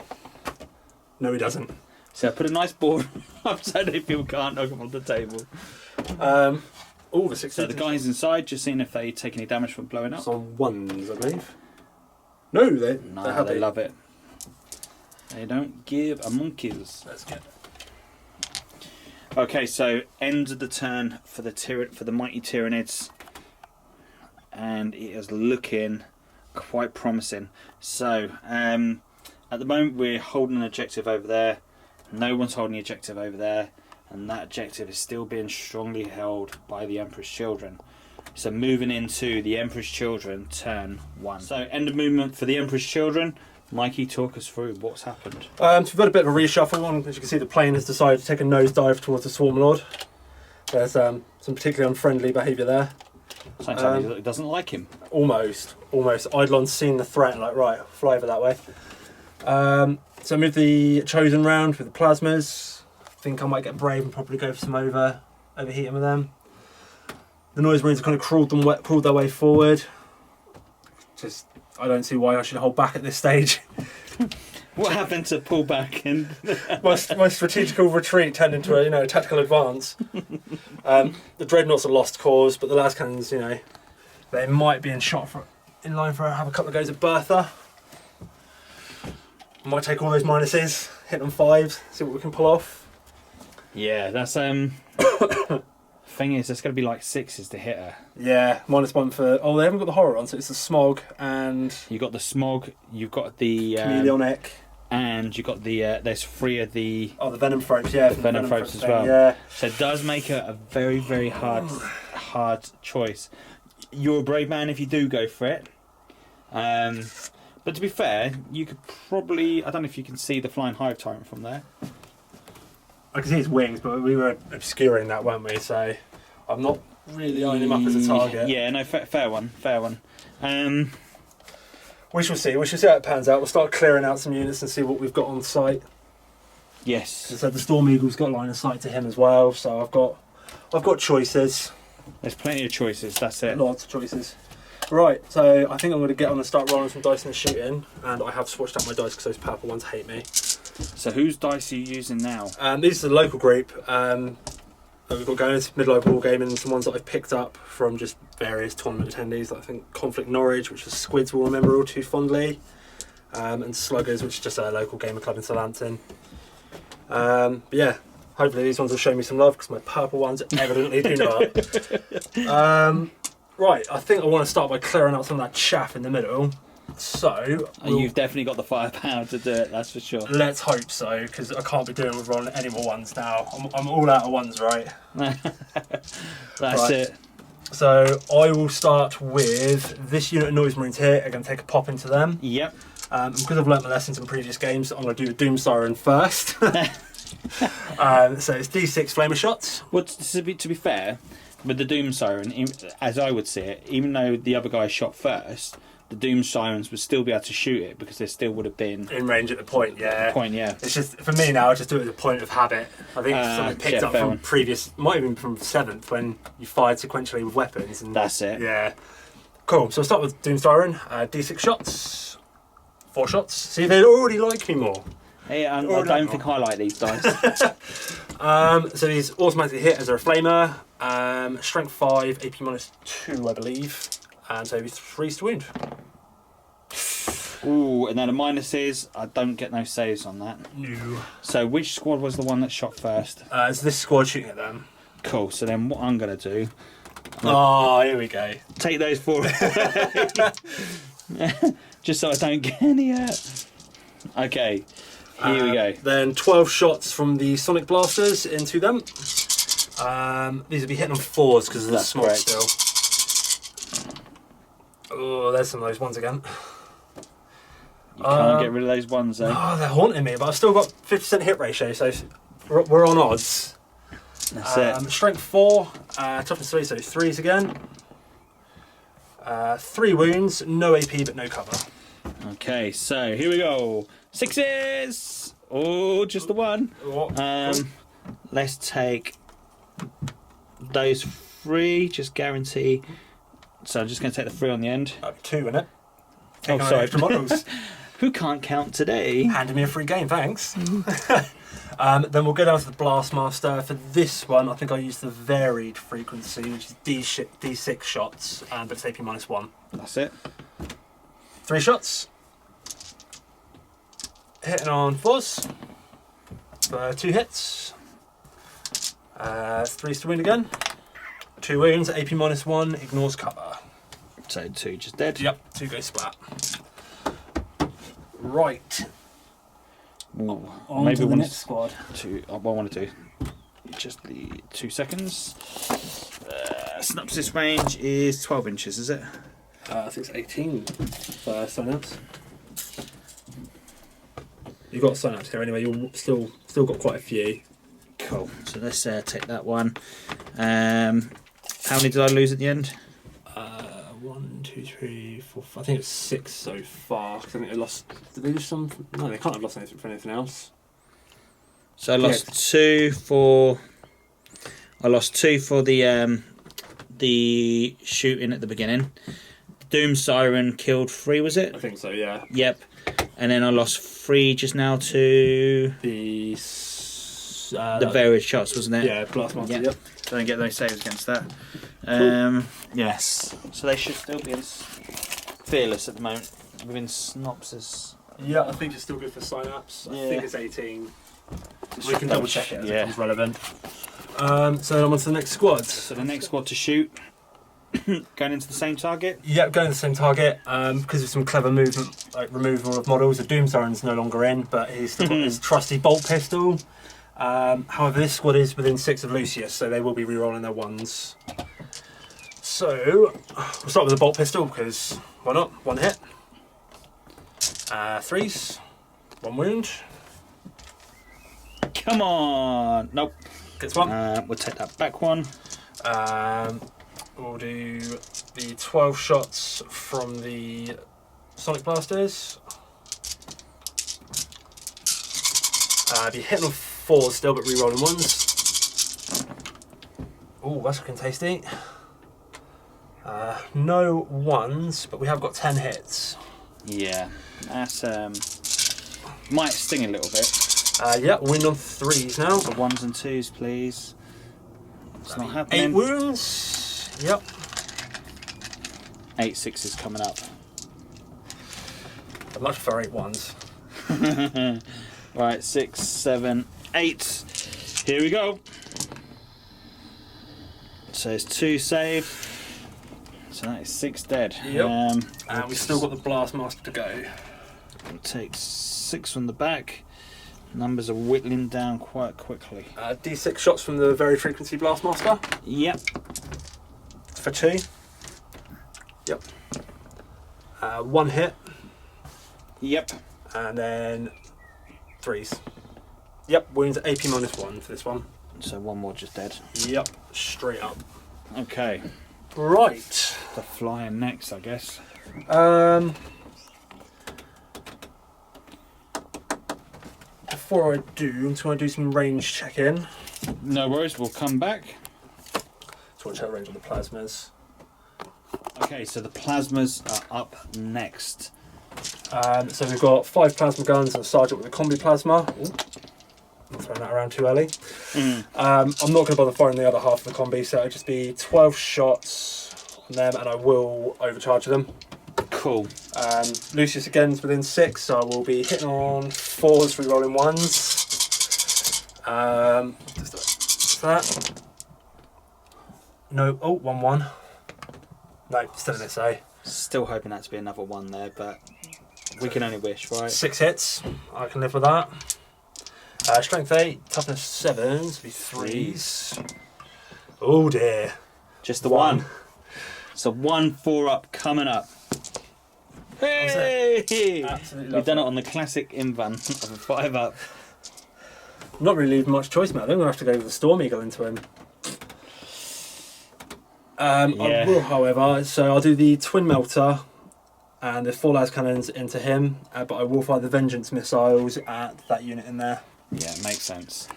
No, he doesn't. So I put a nice board up so that people can't knock him on the table. All the 6. So the guys inside, just seeing if they take any damage from blowing up. It's on 1s, I believe. No, they're happy. They love it. They don't give a monkeys. That's good. Okay, so end of the turn for the mighty Tyranids, and it is looking quite promising. So at the moment we're holding an objective over there. No one's holding the objective over there, and that objective is still being strongly held by the Emperor's Children. So moving into the Emperor's Children, turn 1. So end of movement for the Emperor's Children. Mikey, talk us through what's happened. So we've got a bit of a reshuffle on. As you can see, the plane has decided to take a nosedive towards the Swarm Lord. There's some particularly unfriendly behaviour there. Sometimes he doesn't like him. Almost. Eidolon's seen the threat and like, right, fly over that way. So move the Chosen round with the Plasmas. I think I might get brave and probably go for some overheating with them. The Noise Marines have kind of crawled their way forward. Just, I don't see why I should hold back at this stage. What happened to pull back and my strategical retreat turned into a tactical advance. The Dreadnoughts are lost cause, but the Las Cannons, they might be in line for have a couple of goes at Bertha. Might take all those minuses, hit on 5s, see what we can pull off. yeah, that's thing is, there's going to be like 6s to hit her. Yeah, -1 for. Oh, they haven't got the horror on, so it's the smog and. You got the smog. You've got the Chameleonic. and you got the. There's 3 of the. Oh, the Venom Thropes, yeah. The Venom Thropes as well. Yeah. So it does make it a very, very hard choice. You're a brave man if you do go for it. But to be fair, you could probably. I don't know if you can see the Flying Hive Tyrant from there. I can see his wings, but we were obscuring that, weren't we? So I'm not really eyeing him up as a target. Yeah, no, fair one. We shall see. We shall see how it pans out. We'll start clearing out some units and see what we've got on site. Yes. So the Storm Eagle's got line of sight to him as well. So I've got choices. There's plenty of choices. That's it. Lots of choices. Right. So I think I'm going to get on and start rolling some dice and shooting. And I have swatched out my dice because those purple ones hate me. So whose dice are you using now? These are the local group. that we've got going. It's Midlife Wargaming, and some ones that I've picked up from just various tournament attendees. Like I think Conflict Norwich, which the Squids will remember all too fondly, and Sluggers, which is just a local gamer club in Southampton. But yeah, hopefully these ones will show me some love, because my purple ones evidently do not. Right, I think I want to start by clearing out some of that chaff in the middle. So you've definitely got the firepower to do it, that's for sure. Let's hope so, because I can't be doing with rolling any more ones now. I'm all out of ones, right? That's Right. it. So I will start with this unit of Noise Marines here. I'm going to take a pop into them. Yep. And because I've learnt my lessons in previous games, I'm going to do the Doom Siren first. So it's D6 Flamer shots. Well, to be fair, with the Doom Siren, as I would see it, even though the other guy shot first, the Doom Sirens would still be able to shoot it, because there still would have been In range at the point, yeah. Yeah. It's just, for me now, I just do it as a point of habit. I think something picked up from previous, might have been from 7th, when you fired sequentially with weapons. And that's it. Yeah. Cool, so I'll start with Doom Siren. D6 shots. 4 shots. See, they already like me more. Hey, I don't think I like these dice. So he's automatically hit as a flamer. Strength 5, AP -2, I believe. And so he's 3 to wound. Ooh, and then the minus is I don't get no saves on that. No. So which squad was the one that shot first? So this squad shooting at them. Cool. So then what I'm gonna do? Oh, here we go. Take those 4 just so I don't get any hurt. Okay, here we go. Then 12 shots from the Sonic Blasters into them. These will be hitting on 4s because of the smoke correct. still. Oh, there's some of those ones again. You can't get rid of those ones though. Oh, they're haunting me, but I've still got 50% hit ratio, so we're on odds. That's it. Strength 4, toughness 3, so 3s again. 3 wounds, no AP but no cover. Okay, so here we go. 6s. Oh, just the one. Let's take those 3. Just guarantee. So I'm just going to take the 3 on the end. 2 in it. Oh, sorry. Extra models. Who can't count today? Handing me a free game, thanks. Then we'll go down to the Blastmaster. For this one, I think I use the varied frequency, which is D6 shots, but it's AP -1. That's it. 3 shots. Hitting on 4s. 2 hits. 3s to wound again. 2 wounds, AP -1, ignores cover. So 2 just dead. Yep, 2 go splat. Right. Ooh, On maybe to the one next squad. what I want to do. Just the 2 seconds. Synopsis range is 12 inches, is it? I think it's 18 for sign-ups. You've got sign-ups here anyway, you've still got quite a few. Cool. So let's take that one. How many did I lose at the end? 1, 2, 3, 4, 5. I think it's 6 so far. I think they lost. Did they lose some? No, they can't have lost anything for anything else. So I lost 2 for. I lost 2 for the shooting at the beginning. Doom Siren killed 3, was it? I think so. Yeah. Yep. And then I lost 3 just now to The various shots, wasn't it? yeah, Blastmaster. Yep. Don't get those saves against that. Yes. So they should still be fearless at the moment within synopsis. Yeah, I think it's still good for sign-ups. I think it's 18. We can double check it as it Yeah. becomes relevant. So I'm on to the next squad. So the next squad to shoot, going into the same target. Yep, going to the same target. Because of some clever movement, like removal of models, the Doom Siren's no longer in, but he's still got his trusty bolt pistol. However, this squad is within 6 of Lucius, so they will be re-rolling their 1s. So we'll start with the bolt pistol because why not? 1 hit. 3s. 1 wound. Come on. Nope. Gets 1. We'll take that back one. We'll do the 12 shots from the Sonic Blasters. Be hitting on 4s still, but re-rolling 1s. Oh, that's looking tasty. No 1s, but we have got 10 hits. Yeah, that's might sting a little bit. Yeah, win on 3s now. The 1s and 2s, please. It's not happening. 8 wounds. Yep. 8 6s coming up. I'd much prefer 8 ones. Right, 6, 7, 8. Here we go. So it's 2 saved. So that is 6 dead. Yep. And we've still got the Blast Master to go. Take 6 from the back. Numbers are whittling down quite quickly. D6 shots from the Varied Frequency Blast Master. Yep. For 2. Yep. 1 hit. Yep. And then 3s. Yep, wounds AP -1 for this one. So 1 more just dead. Yep, straight up. Okay. Right. The flying next, I guess. Before I do, I'm just going to do some range check-in. No worries, we'll come back. Just want to check range on the plasmas. Okay, so the plasmas are up next. So we've got 5 plasma guns and a sergeant with a combi plasma. Ooh, not throwing that around too early. I'm not going to bother firing the other half of the combi, so it'll just be 12 shots on them, and I will overcharge them. Cool. Lucius again's within 6, so I will be hitting on 4s, re-rolling 1s. Just that. No, oh, 1-1. No, still an SA. Still hoping that to be another 1 there, but we can only wish, right? 6 hits, I can live with that. Strength 8, toughness 7, so be 3s. Oh dear. Just the 1. So 1 4-up coming up. Hey! Absolutely We've done it on the classic Invan of a 5-up. Not really leaving much choice, man. I'm going to have to go with the Storm Eagle into him. I will, however, so I'll do the Twin Melter and the 4 las cannons into him, but I will fire the Vengeance missiles at that unit in there. Yeah, it makes sense.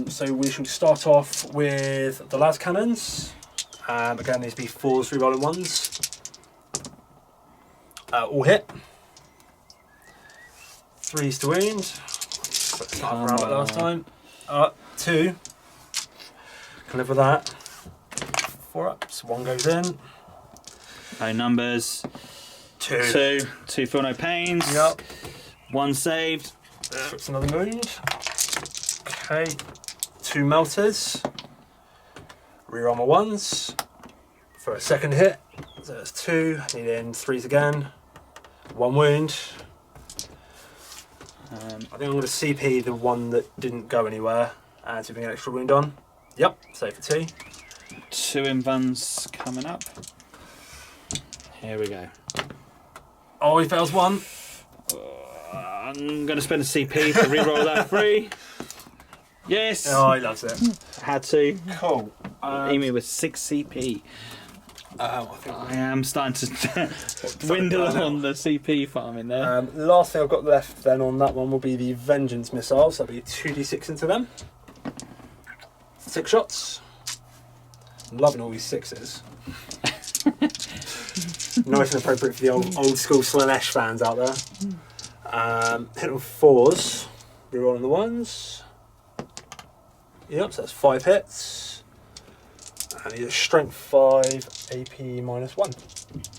So we shall start off with the las cannons. Again, these be 4s, re-rolling 1s. All hit. 3s to wound. Let's start around like last time. 2. Can live with that. 4 ups. 1 goes in. No numbers. 2. 2 feel no pains. Yep. 1 saved. Trips another wound. Okay. 2 melters. Reroll my 1s. For a second hit. So that's 2. Need in 3s again. 1 wound. I think I'm going to CP the one that didn't go anywhere and see if we can get an extra wound on. Yep, save for 2. 2 Invans coming up. Here we go. Oh, he fails 1. I'm going to spend a CP to reroll that 3. Yes! Oh, he loves it. Had to. Cool. Amy with 6 CP. I think I am starting to dwindle on the CP farming there. last thing I've got left then on that one will be the Vengeance missiles. So that'll be 2d6 into them. 6 shots. I'm loving all these 6s. Nice and appropriate for the old school Slanesh fans out there. Hit on 4s. Rerolling the 1s. Yep, so that's 5 hits. And he's a strength 5, AP -1.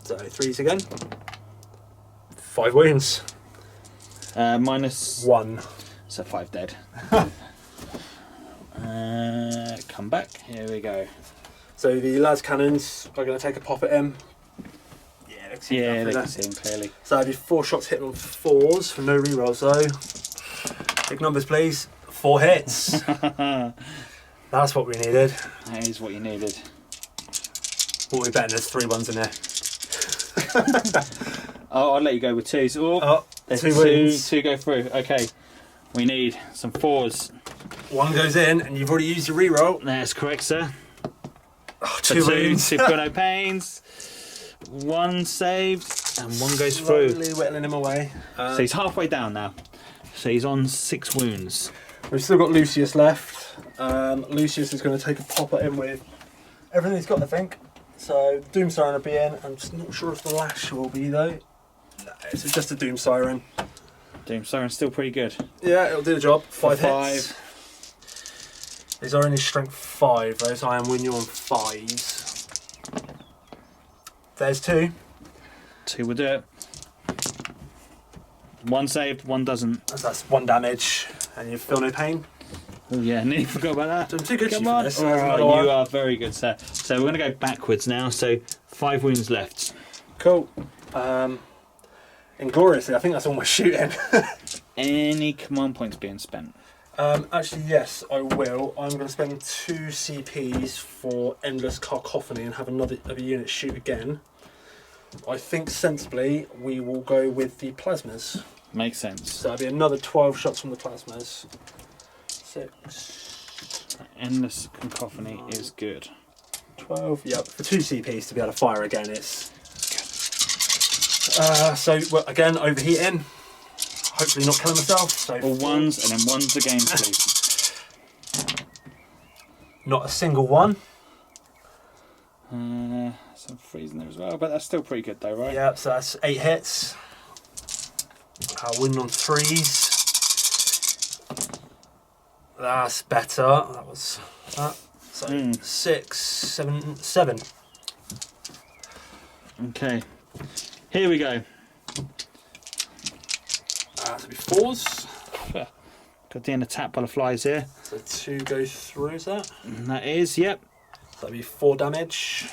So 3s again. 5 wounds. Minus -1. So 5 dead. Come back. Here we go. So the las cannons are going to take a pop at him. Yeah, They can see him clearly. So that'd be 4 shots hitting on 4s for no rerolls though. Big numbers please. 4 hits. That's what we needed. That is what you needed. What we betting there's 3 ones in there. Oh, I'll let you go with 2s. Oh, there's 2 wins. 2 go through. Okay. We need some 4s. 1 goes in and you've already used your reroll. That's correct, sir. Oh, For 2 wounds. 2 feel no pains. 1 saved and 1 goes through. Slowly whittling him away. So he's halfway down now. So he's on 6 wounds. We've still got Lucius left. Lucius is going to take a pop at him with everything he's got, I think. So Doom Siren will be in. I'm just not sure if the Lash will be though. No, it's just a Doom Siren. Doom Siren's still pretty good. Yeah, it'll do the job. 5 hits. These are only strength 5, though, so I am winning you on 5s. There's 2. 2 will do it. 1 saved, 1 doesn't. That's 1 damage, and you feel no pain. Oh yeah, nearly forgot about that. I'm too good Come for on. this. Oh, you are very good, sir. So we're going to go backwards now. So 5 wounds left. Cool. Ingloriously, I think that's all my shooting. Any command points being spent? Actually, yes, I will. I'm going to spend 2 CPs for Endless Cacophony and have another unit shoot again. I think sensibly we will go with the plasmas. Makes sense. So that'll be another 12 shots from the plasmas. 6. Endless Cacophony is good. 12. Yep, for 2 CPs to be able to fire again, it's so well, again, overheating. Hopefully not killing myself. So All 1s and then 1s again, please. Not a single one. Some 3s in there as well, but that's still pretty good though, right? Yep, so that's 8 hits. I'll win on 3s. That's better. That was that. So 6, 7. Okay. Here we go. That'll be 4s. Got the attack butterflies here. So 2 go through, is that? And that is, yep. That'll be 4 damage.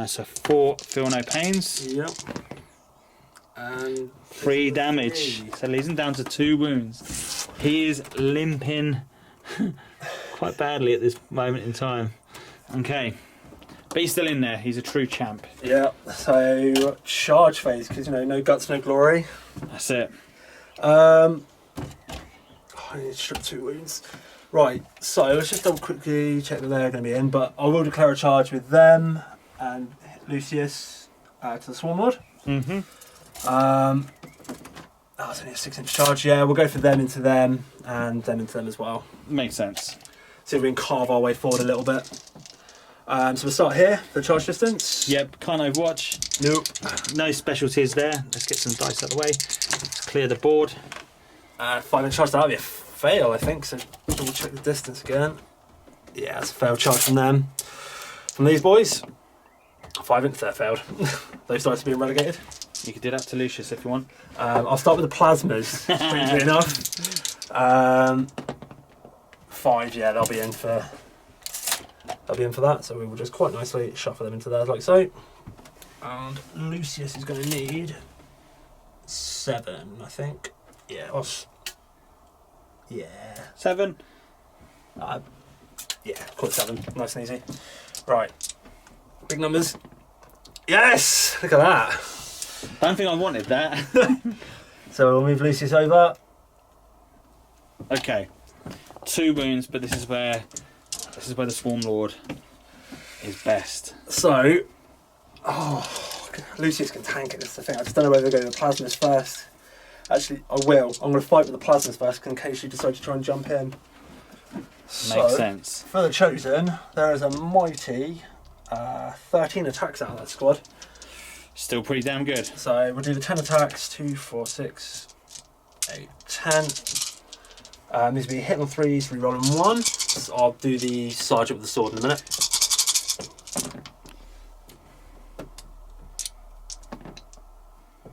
So 4 feel no pains. Yep. And 3 damage. So leaves him down to 2 wounds. He is limping quite badly at this moment in time. Okay. But he's still in there. He's a true champ. yeah, so charge phase, because no guts, no glory. That's it. I need to strip 2 wounds. Right, so let's just double quickly check that they're going to be in, but I will declare a charge with them and Lucius to the Swarm Lord. Mm-hmm. That's only a 6-inch charge. Yeah, we'll go for them into them and them into them as well. Makes sense. See if we can carve our way forward a little bit. So we'll start here for charge distance. Yep, can't overwatch. Nope. No specialties there. Let's get some dice out of the way. Let's clear the board. 5-inch charge, that'll be a fail, I think. So double check the distance again. Yeah, it's a failed charge from them. From these boys, 5-inch, they're failed. Those dice are being relegated. You could do that to Lucius if you want. I'll start with the plasmas, strangely enough. 5, yeah, they'll be in for that. So we will just quite nicely shuffle them into there like so. And Lucius is going to need 7, I think. Yeah, yeah. 7. Yeah, call it 7. Nice and easy. Right, big numbers. Yes, look at that. Don't think I wanted that. So we'll move Lucius over. Okay. 2 wounds, but this is where the Swarm Lord is best. So, Lucius can tank it. That's the thing. I just don't know whether to go with the plasmas first. Actually, I will. I'm going to fight with the plasmas first in case you decide to try and jump in. Makes sense. For the Chosen, there is a mighty 13 attacks out of that squad. Still pretty damn good. So we'll do the 10 attacks. 2, 4, 6, 8, 10. These will be hit on 3s, reroll on 1. So I'll do the sergeant with the sword in a minute.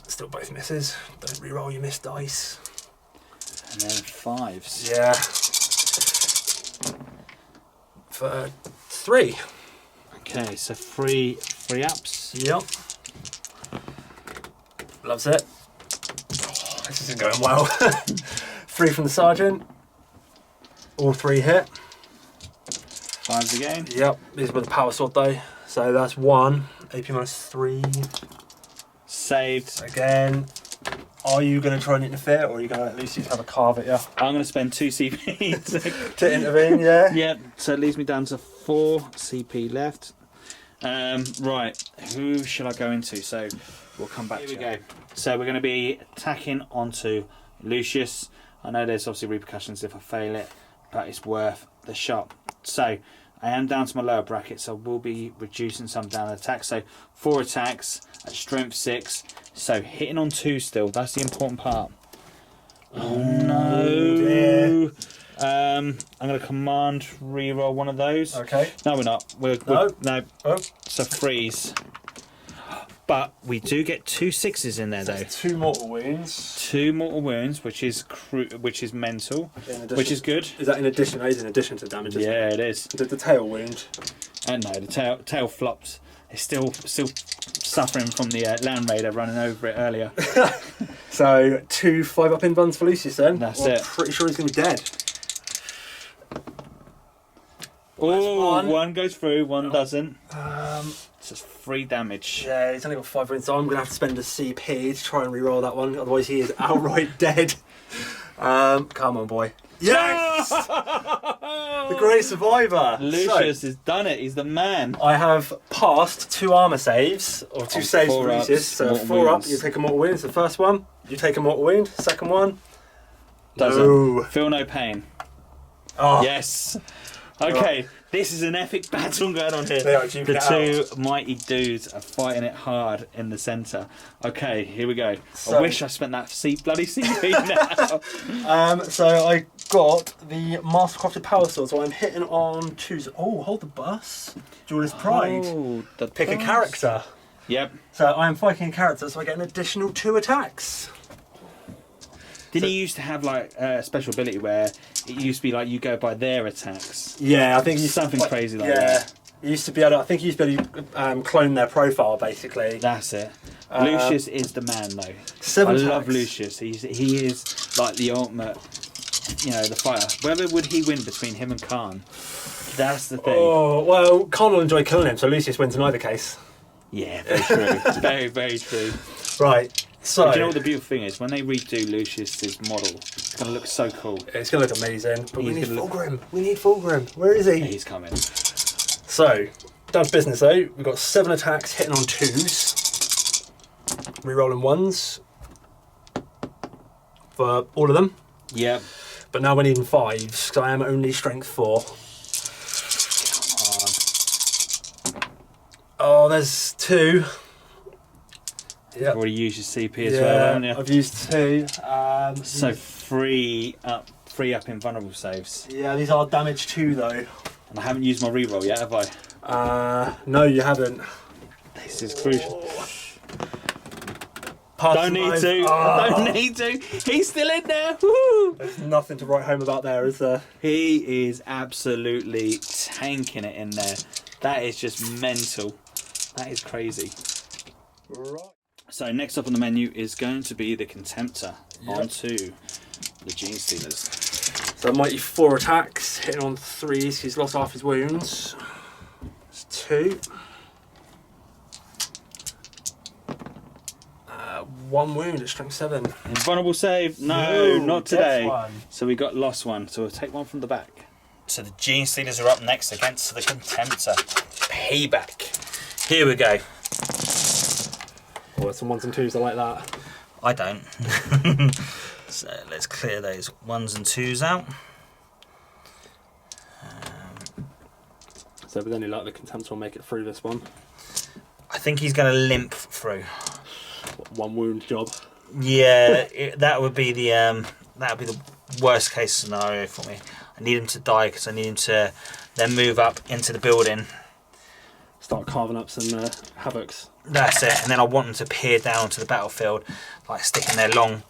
Still both misses. Don't reroll your missed dice. And then 5s. Yeah. For 3. Okay, so 3 ups. Yep. Loves it. Oh, this isn't going well. 3 from the sergeant. All 3 hit. 5s again. Yep. These were the power sword though. So that's 1. AP minus 3. Saved. Again. Are you going to try and interfere, or are you going to let Lucius have a carve at you? I'm going to spend 2 CP To intervene, yeah? Yep, so it leaves me down to 4 CP left. Right, who shall I go into? So we'll come back to it. Here we go. So we're going to be attacking onto Lucius. I know there's obviously repercussions if I fail it, but it's worth the shot. So I am down to my lower bracket, so we'll be reducing some down attack. So 4 attacks at strength 6. So hitting on 2 still, that's the important part. Oh no. Dear. I'm going to command command reroll one of those. Okay. No, we're not. No. Oh. It's a freeze. But we do get 2 6s in there though. 2 mortal wounds. 2 mortal wounds, which is mental, which is good. Is that in addition? That is in addition to damage. Yeah, it is. The tail wound. And no, the tail flops. It's still suffering from the Land Raider running over it earlier. So 2 5-up invuns for Lucius then. That's it. I'm pretty sure he's going to be dead. Oh, one goes through, one doesn't. It's just 3 damage. Yeah, he's only got 5 wounds, so I'm going to have to spend a CP to try and reroll that one. Otherwise, he is outright dead. Come on, boy. Yes! The great survivor. Lucius has done it. He's the man. I have passed 2 armor saves, or 2 saves for Lucius. So 4 up, wounds. you take a mortal wound. It's the first one. You take a mortal wound. Second one. Doesn't. No. Feel no pain. Oh. Yes. Okay, this is an epic battle going on here. They are duking it The 2 mighty dudes are fighting it hard in the centre. Okay, here we go. So- I wish I spent that bloody CP now. So I got the Mastercrafted Power Sword, so I'm hitting on 2s. Oh, hold the bus. Duelist Pride. Oh, the Pick a boss. character. Yep. So I am fighting a character, so I get an additional 2 attacks. Didn't he used to have like a special ability where it used to be like you go by their attacks? Yeah, I think he's Something crazy like yeah. that. He used to be able to, I think he used to be able to clone their profile basically. That's it. Lucius is the man though. 7 I attacks. love Lucius. He is like the ultimate, the fighter. Whether would he win between him and Khan? That's the thing. Oh, well, Khan will enjoy killing him, so Lucius wins in either case. Yeah, very true. Very, very true. Right, so... But do you know what the beautiful thing is? When they redo Lucius's model, it's going to look so cool. It's going to look amazing, but we He's need gonna look- Fulgrim. We need Fulgrim. Where is he? He's coming. So, down to business though. We've got 7 attacks hitting on 2s. Rerolling 1s. For all of them. Yep. But now we're needing 5s, because I am only strength 4. Oh, there's 2. You've already used your CP as Yeah, well, haven't you? I've used 2. So 3 up in vulnerable saves. Yeah, these are damage 2 though. And I haven't used my reroll yet, have I? No, you haven't. This is crucial. Pass Don't need life. to. Oh. Don't need to. He's still in there. Woo! There's nothing to write home about there, is there? He is absolutely tanking it in there. That is just mental. That is crazy. Right. So next up on the menu is going to be the Contemptor. Yep. On to the Gene Stealers. So mighty 4 attacks, hitting on 3s. He's lost half his wounds. It's 2. 1 wound at strength 7. Invulnerable save? No, not death today. one. So we got lost one. So we'll take one from the back. So the Gene Stealers are up next against the Contemptor. Payback. Here we go. Oh, some 1s and 2s, I like that. I don't. So let's clear those 1s and 2s out. So with any luck, the Contemptor will make it through this one. I think he's going to limp through. 1 wound job. Yeah, that would be the worst case scenario for me. I need him to die because I need him to then move up into the building. Start carving up some havocs. That's it, and then I want them to peer down to the battlefield, like sticking their long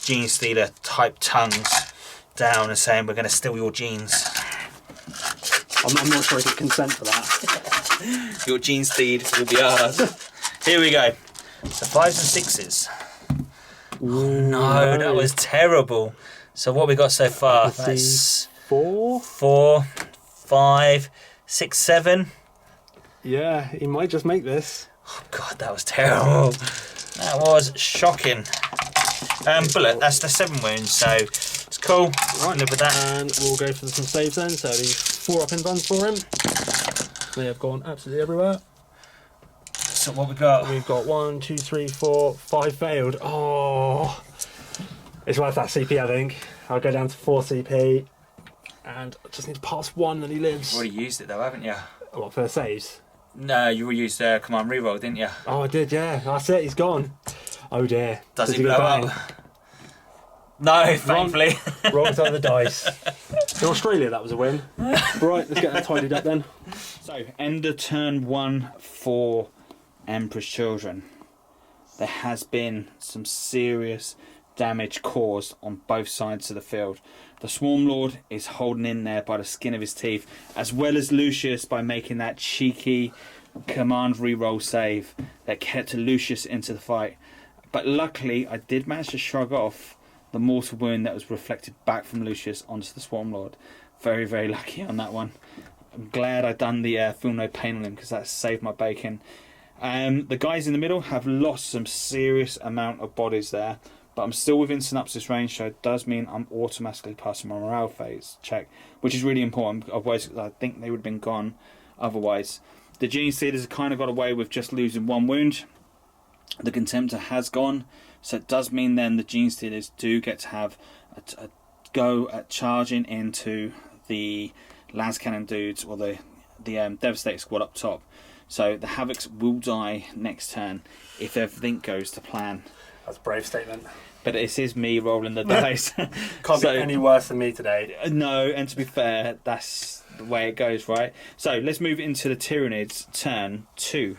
Gene Stealer type tongues down and saying, "We're going to steal your genes." I'm not sure I can consent for that. Your Gene Steed will be ours. Here we go. So 5s and 6s. Ooh, No, that was terrible. So what we got so far? That's 4. 4, 5, 6, 7. Yeah, he might just make this. Oh God, that was terrible. That was shocking. Bullet, that's the 7 wounds, so it's cool. Right, Live with that. and we'll go for some saves then. So the 4 up in runs for him. They have gone absolutely everywhere. So what we got? We've got 1, 2, 3, 4, 5 failed. Oh, it's worth that CP, I think. I'll go down to 4 CP, and I just need to pass 1, and he lives. You've already used it though, haven't you? What, for saves? No, you already used command reroll, didn't you? Oh, I did, yeah. That's it. He's gone. Oh dear. Does he go blow bang? up? No, thankfully. Wrong side of the dice. In Australia, that was a win. Right, let's get that tidied up then. So, end of turn 1 for Emperor's Children. There has been some serious damage caused on both sides of the field. The Swarm Lord is holding in there by the skin of his teeth, as well as Lucius by making that cheeky command reroll save that kept Lucius into the fight. But luckily, I did manage to shrug off the mortal wound that was reflected back from Lucius onto the Swarm Lord. Very, very lucky on that one. I'm glad I done the feel no pain on him, because that saved my bacon. The guys in the middle have lost some serious amount of bodies there, but I'm still within synopsis range, so it does mean I'm automatically passing my morale phase check, which is really important. Otherwise, I think they would have been gone otherwise. The Gene Stealers have kind of got away with just losing 1 wound. The Contemptor has gone, so it does mean then the Gene Stealers do get to have a go at charging into the Lance Cannon dudes, or the Devastator squad up top. So the Havocs will die next turn if everything goes to plan. That's a brave statement. But this is me rolling the dice. Can't be any worse than me today. No, and to be fair, that's the way it goes, right? So let's move into the Tyranids turn 2.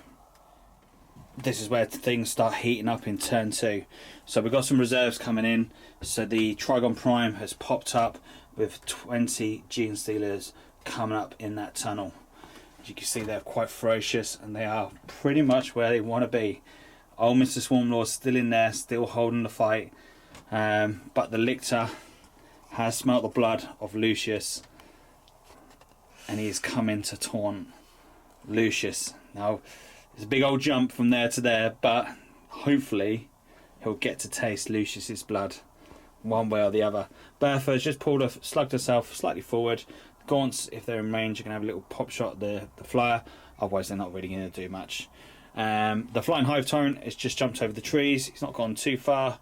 This is where things start heating up in turn 2. So we've got some reserves coming in. So the Trigon Prime has popped up with 20 Gene Stealers coming up in that tunnel. As you can see, they're quite ferocious, and they are pretty much where they want to be. Old Mr. Swarmlord's still in there, still holding the fight. But the Lictor has smelt the blood of Lucius, and he is coming to taunt Lucius. Now, it's a big old jump from there to there, but hopefully he'll get to taste Lucius's blood one way or the other. Bertha has just slugged herself slightly forward. Gaunts, if they're in range, are going to have a little pop shot at the flyer. Otherwise, they're not really going to do much. The Flying Hive Tyrant has just jumped over the trees. He's not gone too far,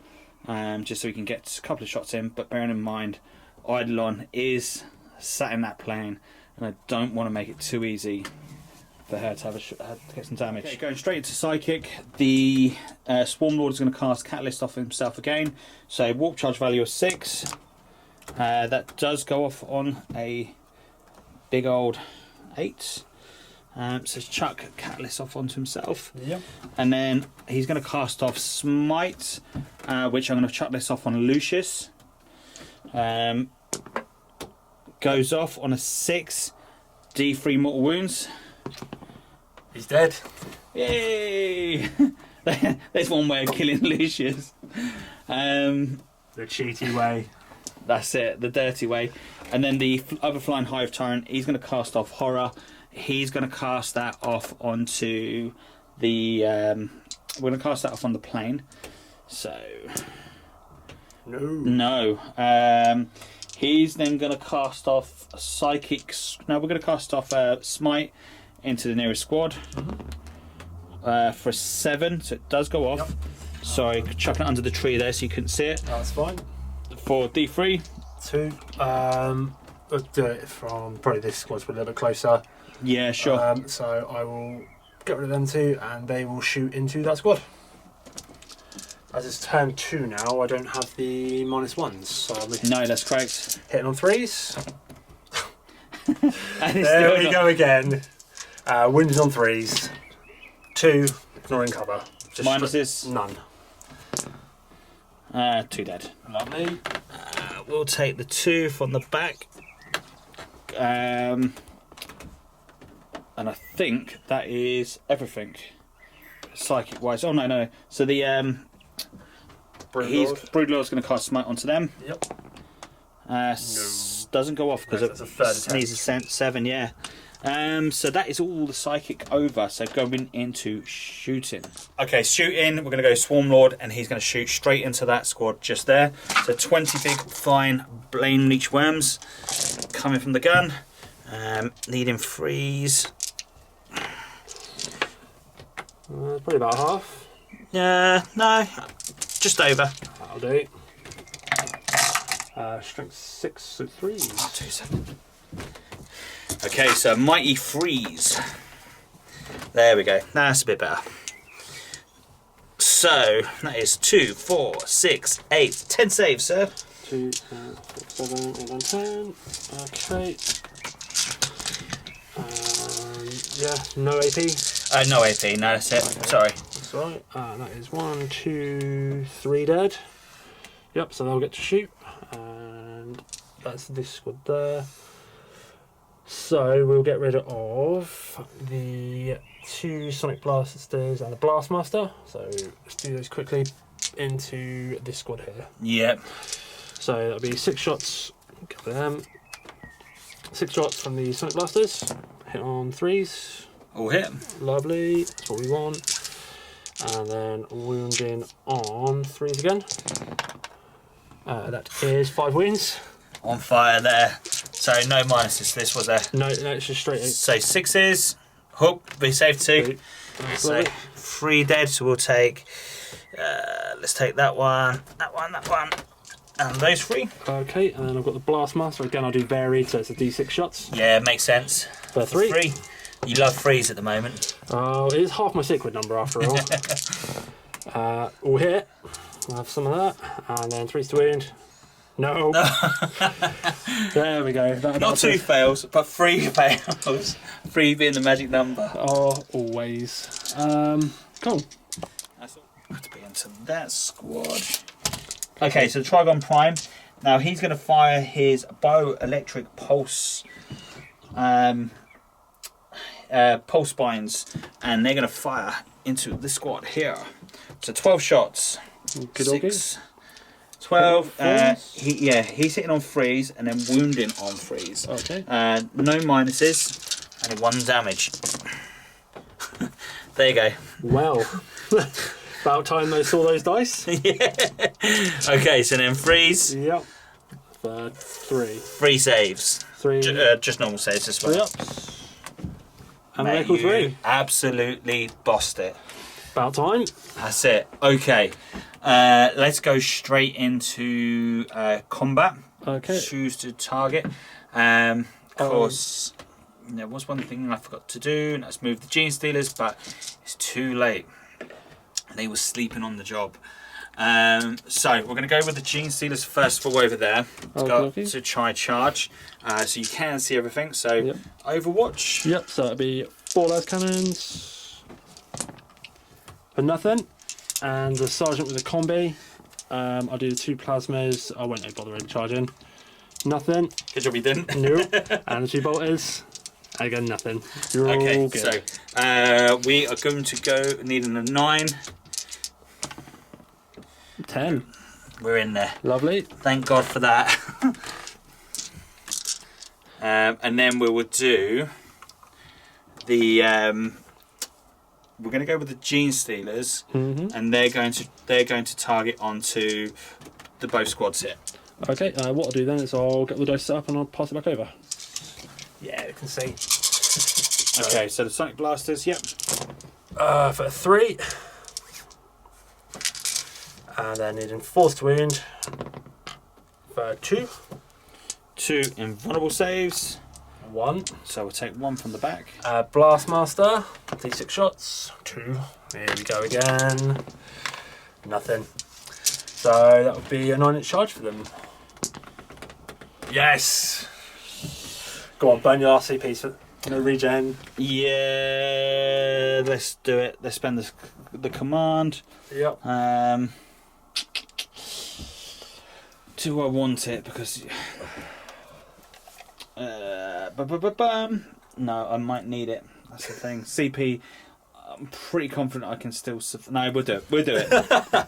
just so he can get a couple of shots in. But bearing in mind, Eidolon is sat in that plane, and I don't want to make it too easy for her to have to get some damage. Okay, going straight into Psychic, the Swarm Lord is going to cast Catalyst off himself again. So warp charge value of 6. That does go off on a big old 8. So chuck Catalyst off onto himself. Yep. And then he's going to cast off Smite, which I'm going to chuck this off on Lucius. Goes off on a 6, D3 mortal wounds. He's dead. Yay! There's one way of killing Lucius. The cheaty way. That's it, the dirty way. And then the other Flying Hive Tyrant, he's going to cast off Horror. He's going to cast that off onto the... we're going to cast that off on the plane. So... No. He's then going to cast off Psychic... No, we're going to cast off Smite into the nearest squad. For a 7, so it does go off. Yep. Sorry, chucking it under the tree there so you couldn't see it. That's fine. For D3. 2. Let's do it from probably this squad's a little bit closer. Yeah, sure. So I will get rid of them 2, and they will shoot into that squad. As it's turn 2 now, I don't have the -1s. So no, that's correct. Hitting on 3s. And there we go again. Wounds on 3s. 2, ignoring cover. Just minuses? None. 2 dead. Lovely. We'll take the 2 from the back. And I think that is everything. Psychic wise. Oh, no. So the Broodlord's going to cast Smite onto them. Yep. No. Doesn't go off because it needs a 7, yeah. So that is all the Psychic over. So going into shooting. Okay, shooting. We're going to go Swarm Lord, and he's going to shoot straight into that squad just there. So 20 big flying Blane Leech Worms coming from the gun. Needing freeze. Probably about half. No, just over. That'll do. Strength 6, so 3. 2 seconds. Okay, so Mighty Freeze. There we go. That's a bit better. So that is 2, 4, 6, 8, 10 saves, sir. 2, 4, 7, 8, 9, 10. Okay. Yeah, no AP. No AP. No, that's it. Okay. Sorry. That's right. That is 1, 2, 3 dead. Yep. So they'll get to shoot, and that's this squad there. So we'll get rid of the 2 Sonic Blasters and the Blastmaster. So let's do those quickly into this squad here. Yep. So that'll be 6 shots. Get them. 6 shots from the Sonic Blasters. Hit on 3s. All hit. Lovely. That's what we want. And then wounding on 3s again. That is 5 wounds. On fire there. So no minuses. This was there. No, it's just straight 8. So 6s. Hook. Be safe too. So 3 dead. So we'll take. Let's take that one. That one. That one. And those 3. Okay, and then I've got the Blastmaster. Again, I'll do varied, so it's a D6 shots. Yeah, makes sense. For 3. 3. You love 3s at the moment. Oh, it is half my secret number after all. All hit. I'll have some of that. And then 3s to wound. No. There we go. Not 2 fails, but 3 fails. 3 being the magic number. Oh, always. Cool. That's all. Have to be into that squad. Okay, so Trigon Prime. Now he's going to fire his bioelectric pulse, pulse spines, and they're going to fire into this squad here. So 12 shots. Good 6, 12. He's hitting on 3s and then wounding on 3s. Okay. No minuses and 1 damage. There you go. Well, about time they saw those dice. Yeah. Okay, so then 3s. Yep. For 3. 3 saves. 3. Just normal saves as 3 well. ups. And Mate, Michael 3. you absolutely bossed it. About time. That's it. Okay. Let's go straight into combat. Okay. Choose to target. Of course, there was one thing I forgot to do, and that's move the Gene Stealers, but it's too late. They were sleeping on the job. So we're going to go with the Gene Stealers first of all over there. To try charge. So you can see everything. So yep. Overwatch. Yep, so it'll be 4 las cannons for nothing. And the Sergeant with a combi. I'll do the 2 plasmas. I won't bother charging. Nothing. Good job you didn't. Nope. And the 2 bolters. Again, nothing. You're okay, all good. So we are going to go needing a 9. 10. We're in there. Lovely. Thank God for that. And then we will do the. We're going to go with the Gene Stealers, and they're going to target onto the both squads here. Okay. What I'll do then is I'll get the dice set up and I'll pass it back over. Yeah, we can see. Okay, so the Sonic Blasters. Yep. For 3. And then needing force to wound for 2. 2 invulnerable saves. 1. So we'll take 1 from the back. Blastmaster, D6 shots. 2. Here we go again. Nothing. So that would be a 9-inch charge for them. Yes! Go on, burn your RCPs for no regen. Yeah, let's do it. Let's spend the command. Yep. Do I want it? Because no, I might need it. That's the thing. CP, I'm pretty confident I can still. No, we'll do it. We'll do it.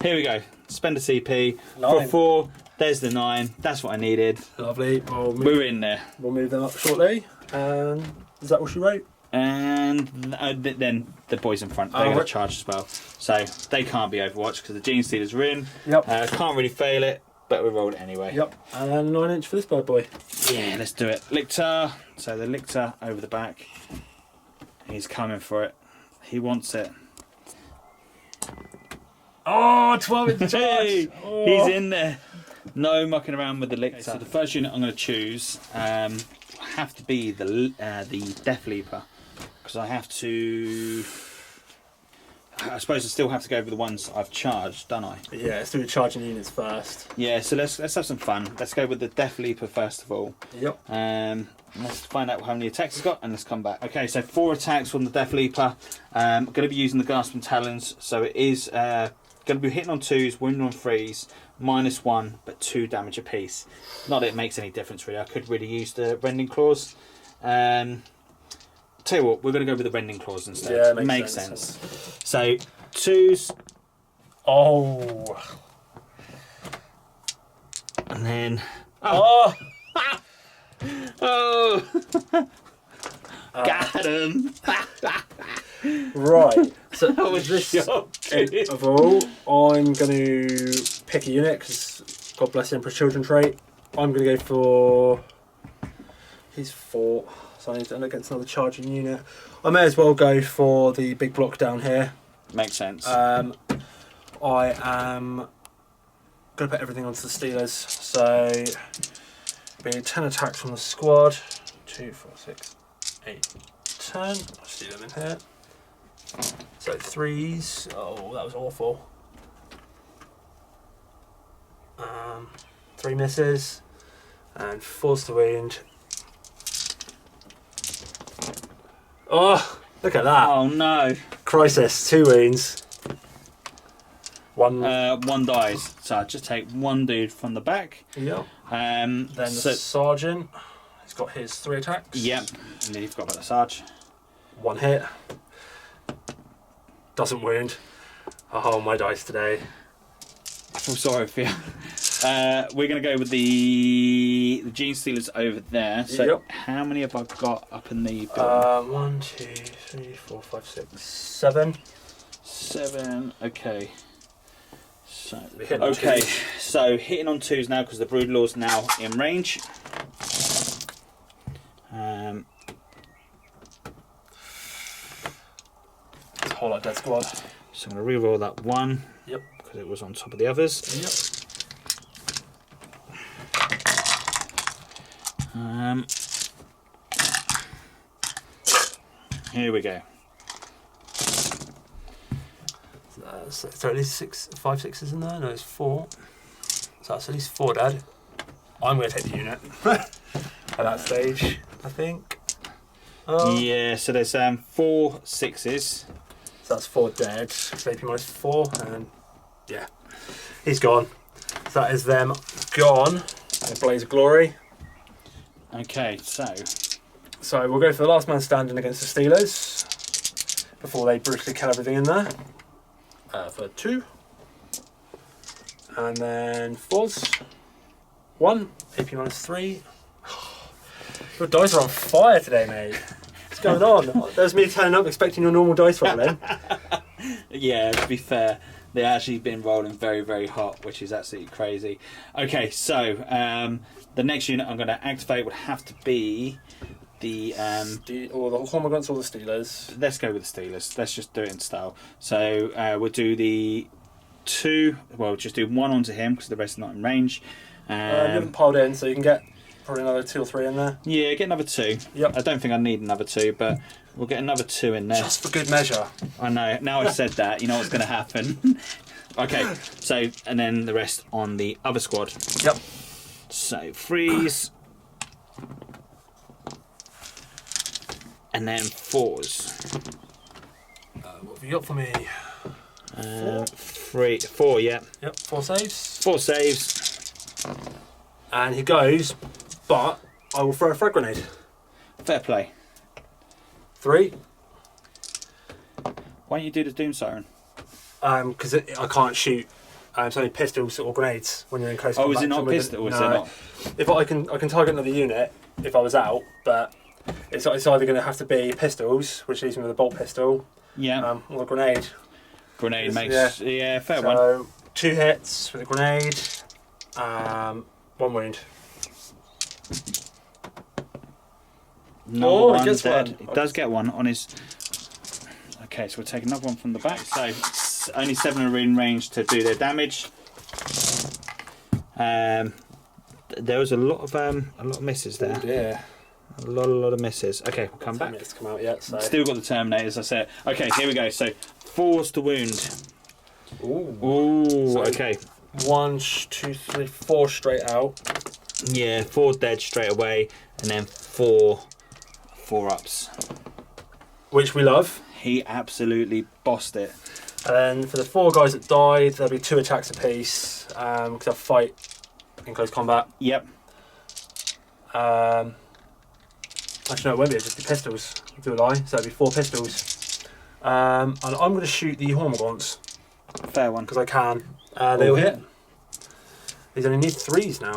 Here we go. Spend a CP 9. for 4. There's the 9. That's what I needed. Lovely. We're in there. We'll move them up shortly. Is that all she wrote? And then the boys in front, they're going to charge as well. So they can't be Overwatch because the Gene Stealers are in. Yep. Can't really fail it, but we rolled it anyway. Yep. And 9-inch for this bad boy. Yeah, let's do it. Lictor. So the Lictor over the back. He's coming for it. He wants it. Oh, 12-inch charge. Hey, oh. He's in there. No mucking around with the Lictor. Okay, so the first unit I'm going to choose have to be the Death Leaper, because I have to I suppose I still have to go over the ones I've charged, don't I? Yeah, let's do the charging units first. Yeah, so let's have some fun. Let's go with the Death Leaper first of all. Yep. Let's find out how many attacks he's got and let's come back. Okay, so 4 attacks from the Death Leaper. I'm going to be using the Gasping Talons, so it is going to be hitting on 2s, wounding on 3s, -1, but 2 damage apiece. Not that it makes any difference really. I could really use the Rending Claws. Tell you what, we're going to go with the Rending Claws instead. Yeah, makes sense. So 2s. Oh. And then... Oh! Oh! Got him! Right. So I was shocked. of all, I'm going to pick a unit because God bless the Emperor's Children trait. I'm going to go for... He's 4, so I need to end against another charging unit. I may as well go for the big block down here. Makes sense. I am going to put everything onto the Steelers. So, be 10 attacks from the squad. 2, 4, 6, 8, 10. I'll see them in here. So 3s. Oh, that was awful. 3 misses. And 4s to wound. Oh, look at that. Oh no. Crisis, 2 wounds. 1. 1 dies. So I just take 1 dude from the back. Yep. Then Then the sergeant. He's got his 3 attacks. Yep. And then you've got about the Sarge. 1 hit. Doesn't wound. Oh, my dice today. I feel sorry for you. We're going to go with the Gene Stealers over there. So Yep. how many have I got up in the building? 1, 2, 3, 4, 5, 6, 7. 7. Okay. So Hitting on okay. 2s. So hitting on 2s now because the Broodlord's now in range. It's a whole lot dead squad. So I'm going to re-roll that 1. Yep. Because it was on top of the others. Yep. Here we go. So at least 5 6s in there? No, it's 4. So that's at least 4 dead. I'm going to take the unit at that stage, I think. Yeah, so there's 4 6s. So that's 4 dead. AP minus 4, and yeah, he's gone. So that is them gone. In a blaze of glory. Okay, so we'll go for the last man standing against the Steelers before they brutally kill everything in there. For 2. And then 4s. 1. AP minus 3. Your dice are on fire today, mate. What's going on? There's me turning up expecting your normal dice rolling. yeah, to be fair, they've actually been rolling very, very hot, which is absolutely crazy. Okay, so the next unit I'm going to activate would have to be the or the Hormagaunts or the Steelers. Let's go with the Steelers. Let's just do it in style. So we'll do the 2. Well, just do 1 onto him because the rest are not in range. You haven't piled in, so you can get probably another 2 or 3 in there. Yeah, get another 2. Yep. I don't think I need another 2, but we'll get another 2 in there. Just for good measure. I know. Now I've said that, you know what's going to happen. Okay, so and then the rest on the other squad. Yep. So freeze, and then 4s. What have you got for me? 4, yeah. Yep, 4 saves. 4 saves. And he goes, but I will throw a frag grenade. Fair play. 3. Why don't you do the Doom Siren? Because I can't shoot. It's only pistols or grenades when you're in close Oh, combat. is it not pistol? Is it not? If I can target another unit if I was out, but it's either going to have to be pistols, which leaves me with a bolt pistol, Yeah. or a grenade. Grenade makes fair one. So 2 hits with a grenade, 1 wound. No, he gets dead. one. He does get one on his. Okay, so we'll take another one from the back. So only 7 are in range to do their damage. There was a lot of misses there. Yeah. A lot of misses. Okay, we'll come 10 back. minutes to come out yet. So. Still got the Terminators, I said. Okay, here we go. So, 4's to wound. Ooh, So, okay. 1, 2, 3, 4 straight out. Yeah, 4 dead straight away, and then 4 ups. Which we love. He absolutely bossed it. And then for the 4 guys that died, there'll be 2 attacks apiece. Because they'll fight in close combat. Yep. Actually, no, it won't be. It'll just be pistols. Do a lie. So it'll be 4 pistols. And I'm going to shoot the Hormagaunts. Fair one. Because I can. They all hit. These only need 3s now.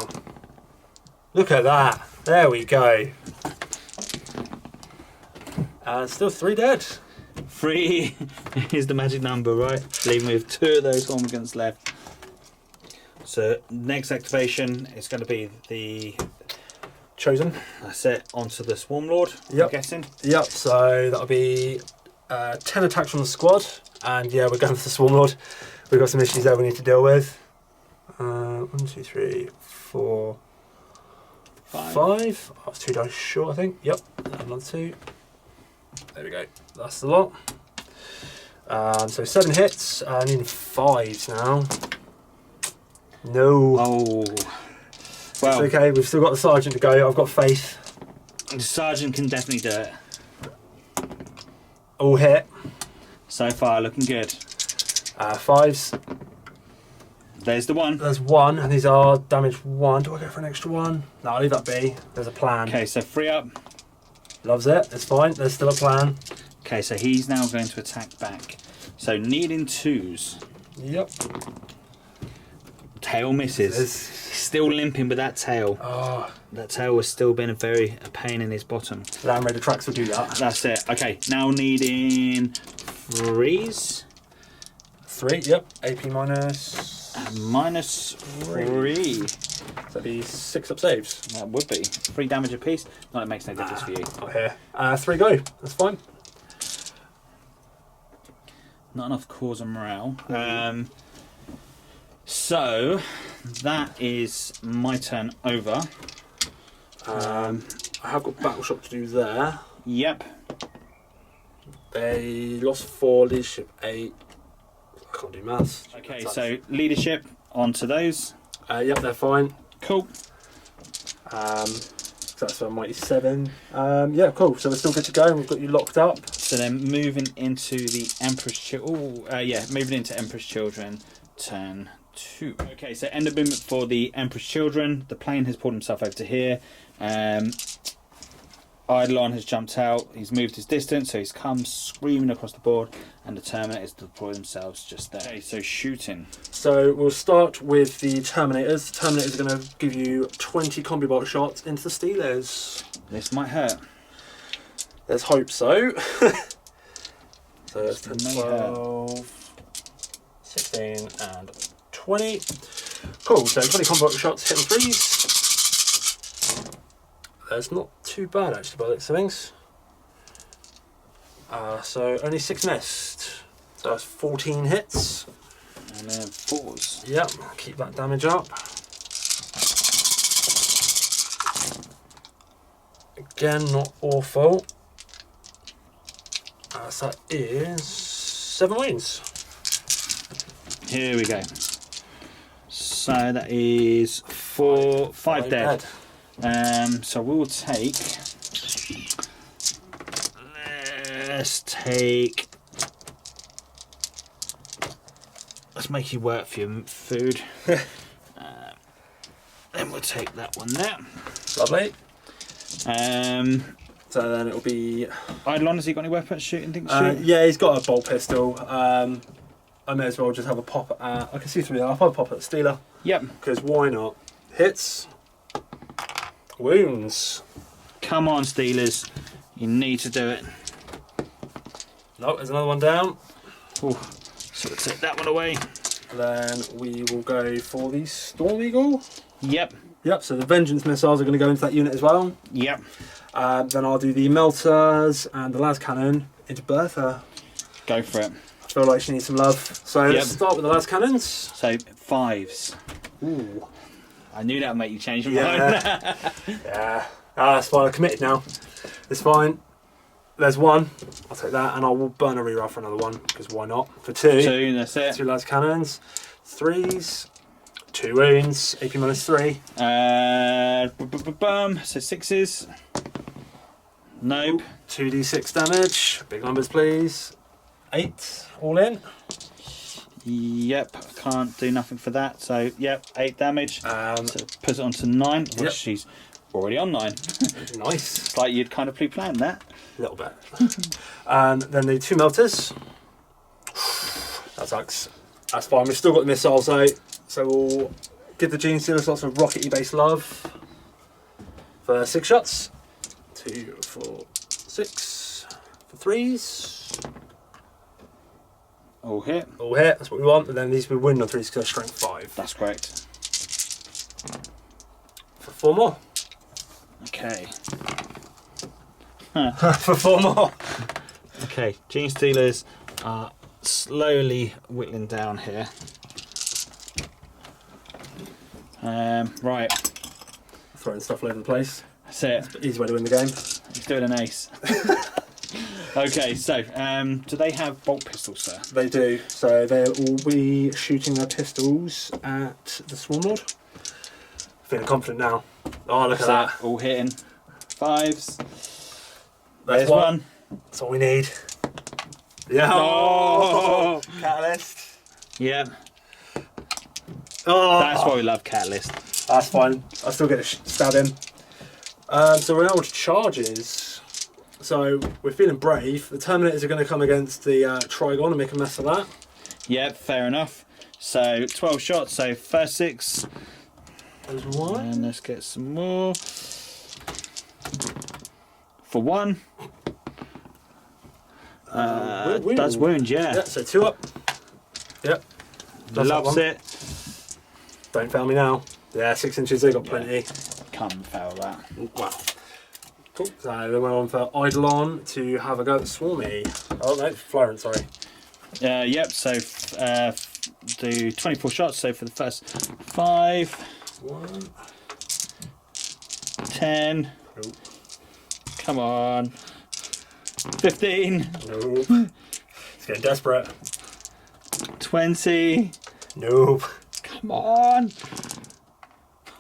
Look at that. There we go. And still 3 dead. 3 is the magic number, right? Leaving with 2 of those Hormagaunts left. So next activation is going to be the Chosen. That's it. Onto the Swarm Lord. Yep. I'm guessing. Yep. So that'll be 10 attacks from the squad, and yeah, we're going for the Swarm Lord. We've got some issues there we need to deal with. 1, 2, 3, 4, 5. I was 2 dice short, I think. Yep. Another 2. There we go. That's the lot. So 7 hits. I need 5s now. No. Oh. Well, it's okay. We've still got the sergeant to go. I've got faith. the Sergeant can definitely do it. All hit. So far, looking good. 5s. There's the 1. There's 1, and these are damage 1. Do I go for an extra 1? No, I'll leave that be. There's a plan. Okay, so 3 up. Loves it. It's fine. There's still a plan. Okay, so he's now going to attack back. So needing 2s. Yep. Tail misses. Still limping with that tail. Oh, That tail has still been a pain in his bottom. Land Raider tracks will do that. That's it. Okay, now needing 3s. 3. Yep. AP minus. Minus 3. That'd be 6 up saves. That would be 3 damage apiece. No, it makes no difference for you. Up here. 3 go. That's fine. Not enough cause and morale. So that is my turn over. I have got battle shock to do there. Yep. They lost 4, leadership 8. I can't do maths. Okay, so leadership onto those. Yep, they're fine. Cool. That's a mighty 7. Yeah, cool. So we're still good to go. We've got you locked up. So then moving into the Emperor's Children. Moving into Emperor's Children. Turn 2. Okay, so end of movement for the Emperor's Children. The plane has pulled himself over to here. Eidolon has jumped out. He's moved his distance, so he's come screaming across the board, and the Terminators deploy themselves just there. Okay, so shooting. So we'll start with the Terminators. The Terminators are going to give you 20 combi bolt shots into the Steelers. This might hurt. Let's hope so. So that's 10, This may 12, 16 and 20. Cool, so 20 combi bolt shots hitting 3s. That's not too bad actually by the looks of things. So only 6 missed. So that's 14 hits. And then 4s. Yep, keep that damage up. Again, not awful. So that is 7 wounds. Here we go. So that is 5 dead. So we'll take. Let's take. Let's make you work for your food. Then we'll take that one there. Lovely. So then it'll be. Eidolon, has he got any weapons shooting things? Yeah, he's got a bolt pistol. I may as well just have a pop at. I can see through there. I'll have a pop at the Steeler. Yep. Because why not? Hits. Wounds. Come on, Steelers. You need to do it. No, there's another one down. Ooh. So we'll take that one away. Then we will go for the Storm Eagle. Yep. Yep, so the Vengeance missiles are going to go into that unit as well. Yep. Then I'll do the Melters and the Las Cannon into Bertha. Go for it. I feel like she needs some love. So let's start with the Las Cannons. So 5s. Ooh. I knew that would make you change your mind. Yeah. That's fine. I committed now. It's fine. There's one. I'll take that, and I will burn a reroll for another one because why not? For 2. 2, that's it. 2 large cannons. 3s. 2 wounds. AP -3. So 6s. Nope. 2d6 damage. Big numbers, please. 8 all in. Yep, I can't do nothing for that. So, yep, 8 damage. So put it on to 9, which she's already on 9. Nice. It's like you'd kind of pre-planned that. A little bit. And then the 2 melters. That sucks. That's fine. We've still got the missiles out. So we'll give the Gene Stealers lots of rockety based love for 6 shots. 2, 4, 6 for 3s. All hit. All hit, that's what we want. And then these will win on 3s because they're strength 5. That's correct. For 4 more. Okay. For 4 more. Okay, Gene Stealers are slowly whittling down here. Right. Throwing stuff all over the place. That's it. Easy way to win the game. He's doing an ace. Okay, so do they have bolt pistols, sir? They do. So they'll all be shooting their pistols at the Swarm Lord. Feeling confident now. Oh, look at that. All hitting. 5s. There's one. That's all we need. Yeah. Oh! Catalyst. Yeah. Oh, That's why we love Catalyst. that's fine. I still get to stab him. So we're now on to charges. So we're feeling brave. The Terminators are going to come against the Trigon and make a mess of that. Yep, fair enough. So 12 shots, so first 6. There's one. And let's get some more. For 1. Does wound, yeah. Yeah, so 2 up. Yep. Does that Loves one. it. Don't fail me now. Yeah, 6 inches, they got plenty. Can't fail that. Wow. Cool. So then we're on for Eidolon to have a go at Swarmy. Oh no, Florence, sorry. Yep, so do 24 shots, so for the first 5, 1. 10, Nope. come on, 15, Nope. It's getting desperate. 20, Nope. come on,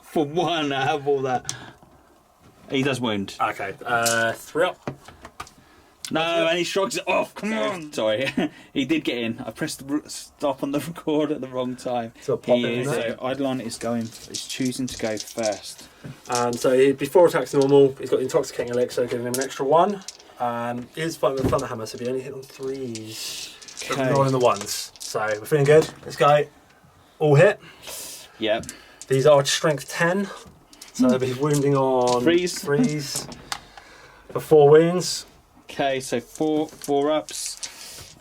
for 1 out of all that. He does wound. Okay, 3 up. No, and he shrugs it off. Come on. Sorry, he did get in. I pressed the stop on the record at the wrong time. So pop He it in is. there. So Eidolon is choosing to go first. And so before attacks normal, he's got the Intoxicating Elixir, giving him an extra 1. He is fighting with Thunderhammer, so he only hit on 3s. But Okay. not on the 1s. So we're feeling good. This guy, all hit. Yep. These are strength 10. So they'll be wounding on 3s. For 4 wounds. Okay, so four ups.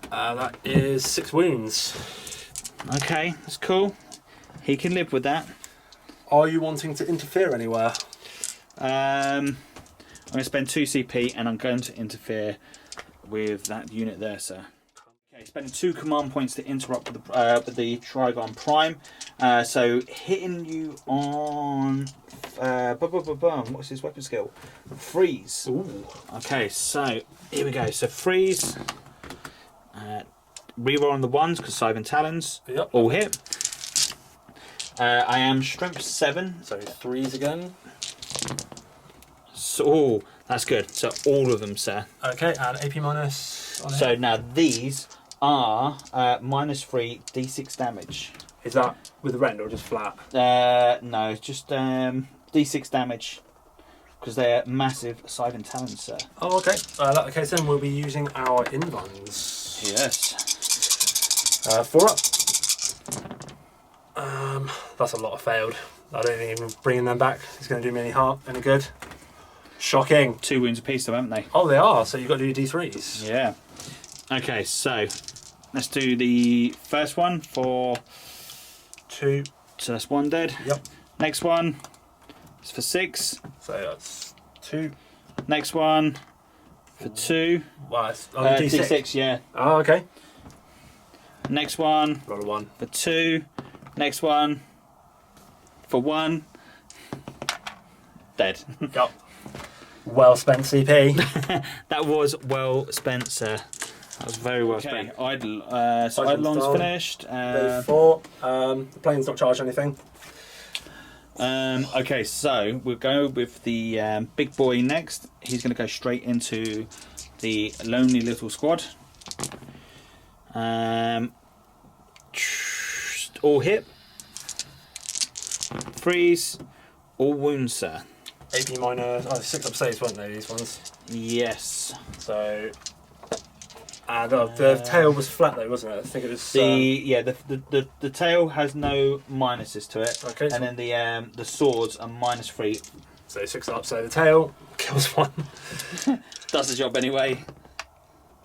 That is 6 wounds. Okay, that's cool. He can live with that. Are you wanting to interfere anywhere? I'm going to spend 2 CP and I'm going to interfere with that unit there, sir. Okay, spending 2 command points to interrupt with the Trigon Prime. So hitting you on what's his weapon skill? Freeze. Ooh. Okay, so here we go. So freeze. Reroll on the 1s because Siven Talons. Yep. All hit. I am strength 7. So 3s again. So that's good. So all of them, sir. Okay, and AP minus on So it. now these are -3 d6 damage. Is that with the rend or just flat? No, just d6 damage because they're massive Siven Talons, sir. Oh, okay. That case then we'll be using our invuns. Yes. 4 up. That's a lot of failed. I don't think even bringing them back is going to do me any good. Shocking. 2 wounds apiece, though, haven't they? Oh, they are. So you've got to do D3s. Yeah. Okay, so let's do the first one for 2. So that's 1 dead. Yep. Next one is for 6. So that's 2. Next one for 2. Well, it's only D6. D6, yeah. Oh, okay. Next one Roll a 1. for 2. Next one for 1. Dead. Yep. Well spent CP. That was well spent, sir. That was very well spent. So Eidolon's done. finished. Day 4. The plane's not charged anything. Okay, so we'll go with the big boy next. He's going to go straight into the lonely little squad. All hit. Freeze. All wounds, sir. AP minus 6 up saves, weren't they, these ones? Yes. So the tail was flat though, wasn't it? I think it was the tail has no minuses to it. Okay. And then the swords are -3. So 6 up, so the tail kills 1. Does the job anyway.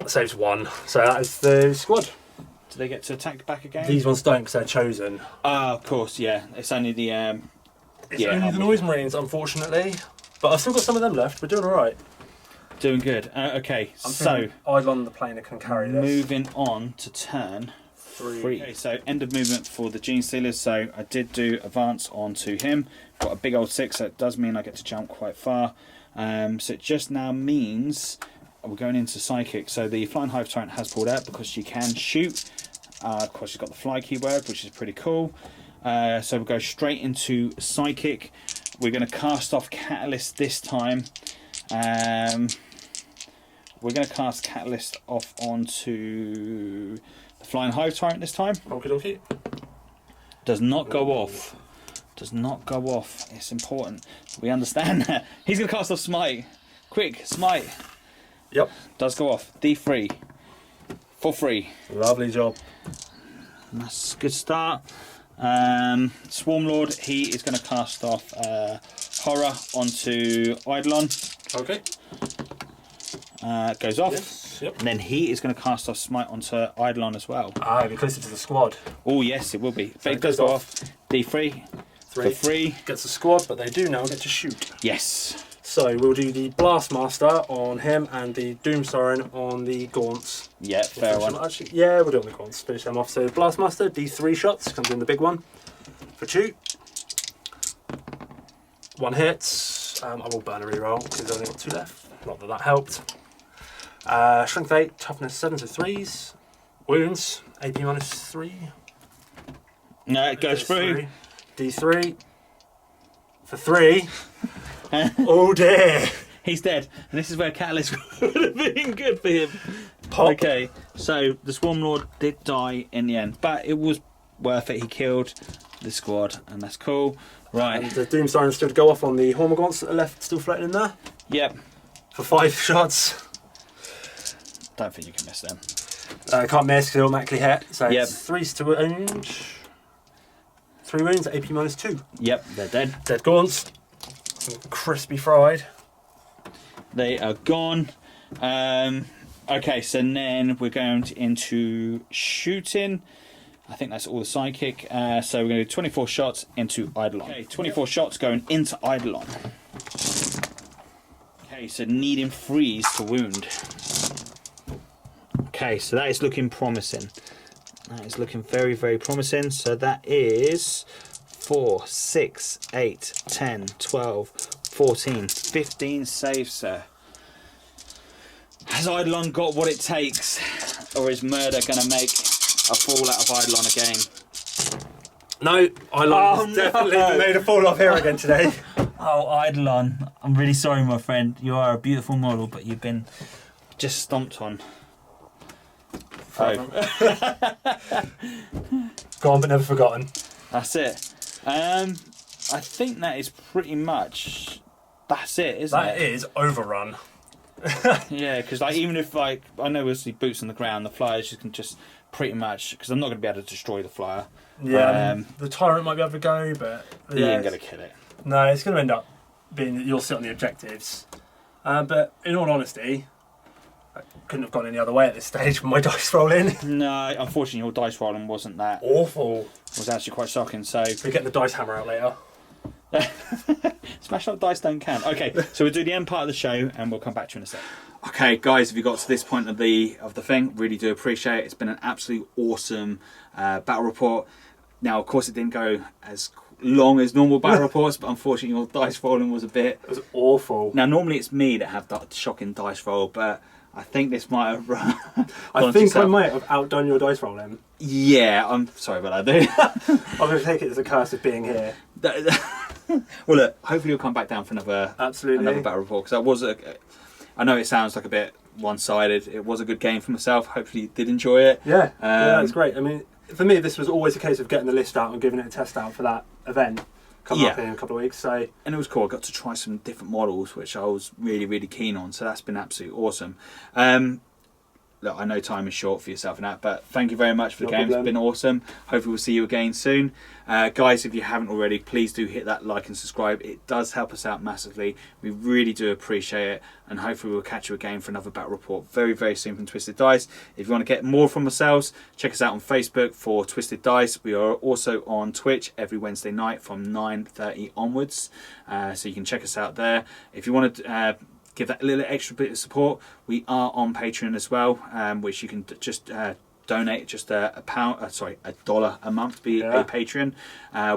Saves 1. So that is the squad. Do they get to attack back again? These ones don't because they're chosen. Ah, of course, yeah. It's only the It's only the noise marines, unfortunately. But I've still got some of them left. We're doing alright. Doing good. Okay, so Eidolon the planer can carry this. moving on to turn 3. Okay, so end of movement for the Gene Stealers. So I did do advance onto him. Got a big old 6, so it does mean I get to jump quite far. So it just now means we're going into Psychic. So the Flying Hive Tyrant has pulled out because she can shoot. Of course, she's got the fly keyword, which is pretty cool. So we'll go straight into Psychic. We're going to cast off Catalyst this time. We're going to cast Catalyst off onto the Flying Hive Tyrant this time. Okie dokie. Does not go off. Does not go off. It's important. We understand that. He's going to cast off Smite. Quick, Smite. Yep. Does go off. D3. For free. Lovely job. And that's a good start. Swarmlord, he is going to cast off Horror onto Eidolon. Okay. Goes off. Yes. Yep. And then he is going to cast off Smite onto Eidolon as well. Ah, it'll be closer to the squad. Oh yes, it will be. So But it it does goes go off. D3. 3. For free. Gets the squad, but they do now get to shoot. Yes. So we'll do the Blastmaster on him and the Doom Siren on the Gaunts. Yeah, fair one. Actually, yeah, we'll do it on the Gaunts. Finish them off. So Blastmaster, D3 shots, comes in the big one. For 2. 1 hits. I will burn a reroll because I've only got 2 left. Not that that helped. Strength 8, Toughness 7, so 3s. Wounds, AP -3. No, it goes through. D3. For 3. Oh dear. He's dead. And this is where Catalyst would have been good for him. Pop. Okay, so the Swarmlord did die in the end, but it was worth it. He killed the squad, and that's cool. Right. And the Doom Siren still to go off on the Hormagaunts that are left still floating in there. Yep. For 5 shots. Don't think you can miss them. Can't miss because they automatically hit. So Yep. it's 3s to wound. 3 wounds, AP -2. Yep, they're dead. Dead Gaunts. Crispy fried. They are gone. Okay, so then we're going into shooting. I think that's all the Psychic. So we're going to do 24 shots into Eidolon. Okay, 24 shots going into Eidolon. Okay, so needing freeze to wound. Okay, so that is looking promising. That is looking very, very promising. So that is 4, 6, 8, 10, 12, 14, 15 saves, sir. Has Eidolon got what it takes? Or is murder going to make a fall out of Eidolon again? No, Eidolon definitely made a fall off here again today. Oh, Eidolon, I'm really sorry, my friend. You are a beautiful model, but you've been just stomped on. Oh. Gone but never forgotten. That's it. I think that is pretty much... That's it, isn't it? That is overrun. Yeah, because like, even if like I know obviously boots on the ground, the flyers you can just pretty much, because I'm not going to be able to destroy the flyer. Yeah, the Tyrant might be able to go, but You ain't going to kill it. No, it's going to end up being that you'll sit on the objectives. But in all honesty, I couldn't have gone any other way at this stage with my dice rolling. No, unfortunately your dice rolling wasn't that. Awful. It was actually quite shocking. So We're getting the dice hammer out later. Smash up dice don't count. Okay, so we'll do the end part of the show and we'll come back to you in a sec. Okay, guys, if you got to this point of the thing, really do appreciate it. It's been an absolute awesome battle report. Now, of course, it didn't go as long as normal battle reports, but unfortunately your dice rolling was a bit... It was awful. Now, normally it's me that have that shocking dice roll, but I think this might have run... I think I might have outdone your dice rolling. Yeah, I'm sorry about that, dude. I'm going to take it as a curse of being here. Well, look, hopefully you'll come back down for another battle report, because I know it sounds like a bit one-sided. It was a good game for myself. Hopefully you did enjoy it. Yeah, yeah, it's great. I mean, for me, this was always a case of getting the list out and giving it a test out for that event coming up in a couple of weeks. So, and it was cool. I got to try some different models, which I was really, really keen on. So that's been absolutely awesome. Look, I know time is short for yourself and that, but thank you very much for the game. It's been awesome. Hopefully we'll see you again soon. Guys, if you haven't already, please do hit that like and subscribe. It does help us out massively. We really do appreciate it, and hopefully we'll catch you again for another battle report very, very soon from Twisted Dice. If you want to get more from ourselves, check us out on Facebook for Twisted Dice. We are also on Twitch every Wednesday night from 9:30 onwards, so you can check us out there. If you want to give that a little extra bit of support, we are on Patreon as well, which you can just donate just $1 a month to be a patron,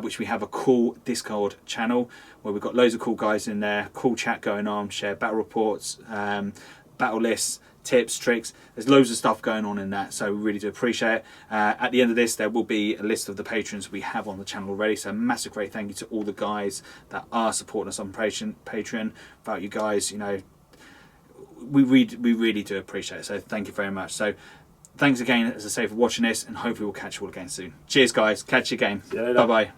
which we have a cool Discord channel where we've got loads of cool guys in there, cool chat going on, share battle reports, battle lists, tips, tricks. There's loads of stuff going on in that, so we really do appreciate it. At the end of this, there will be a list of the patrons we have on the channel already, so a massive great thank you to all the guys that are supporting us on Patreon. Without you guys, you know, we really do appreciate it, so thank you very much. So thanks again, as I say, for watching this, and hopefully we'll catch you all again soon. Cheers guys, catch you again. Bye bye.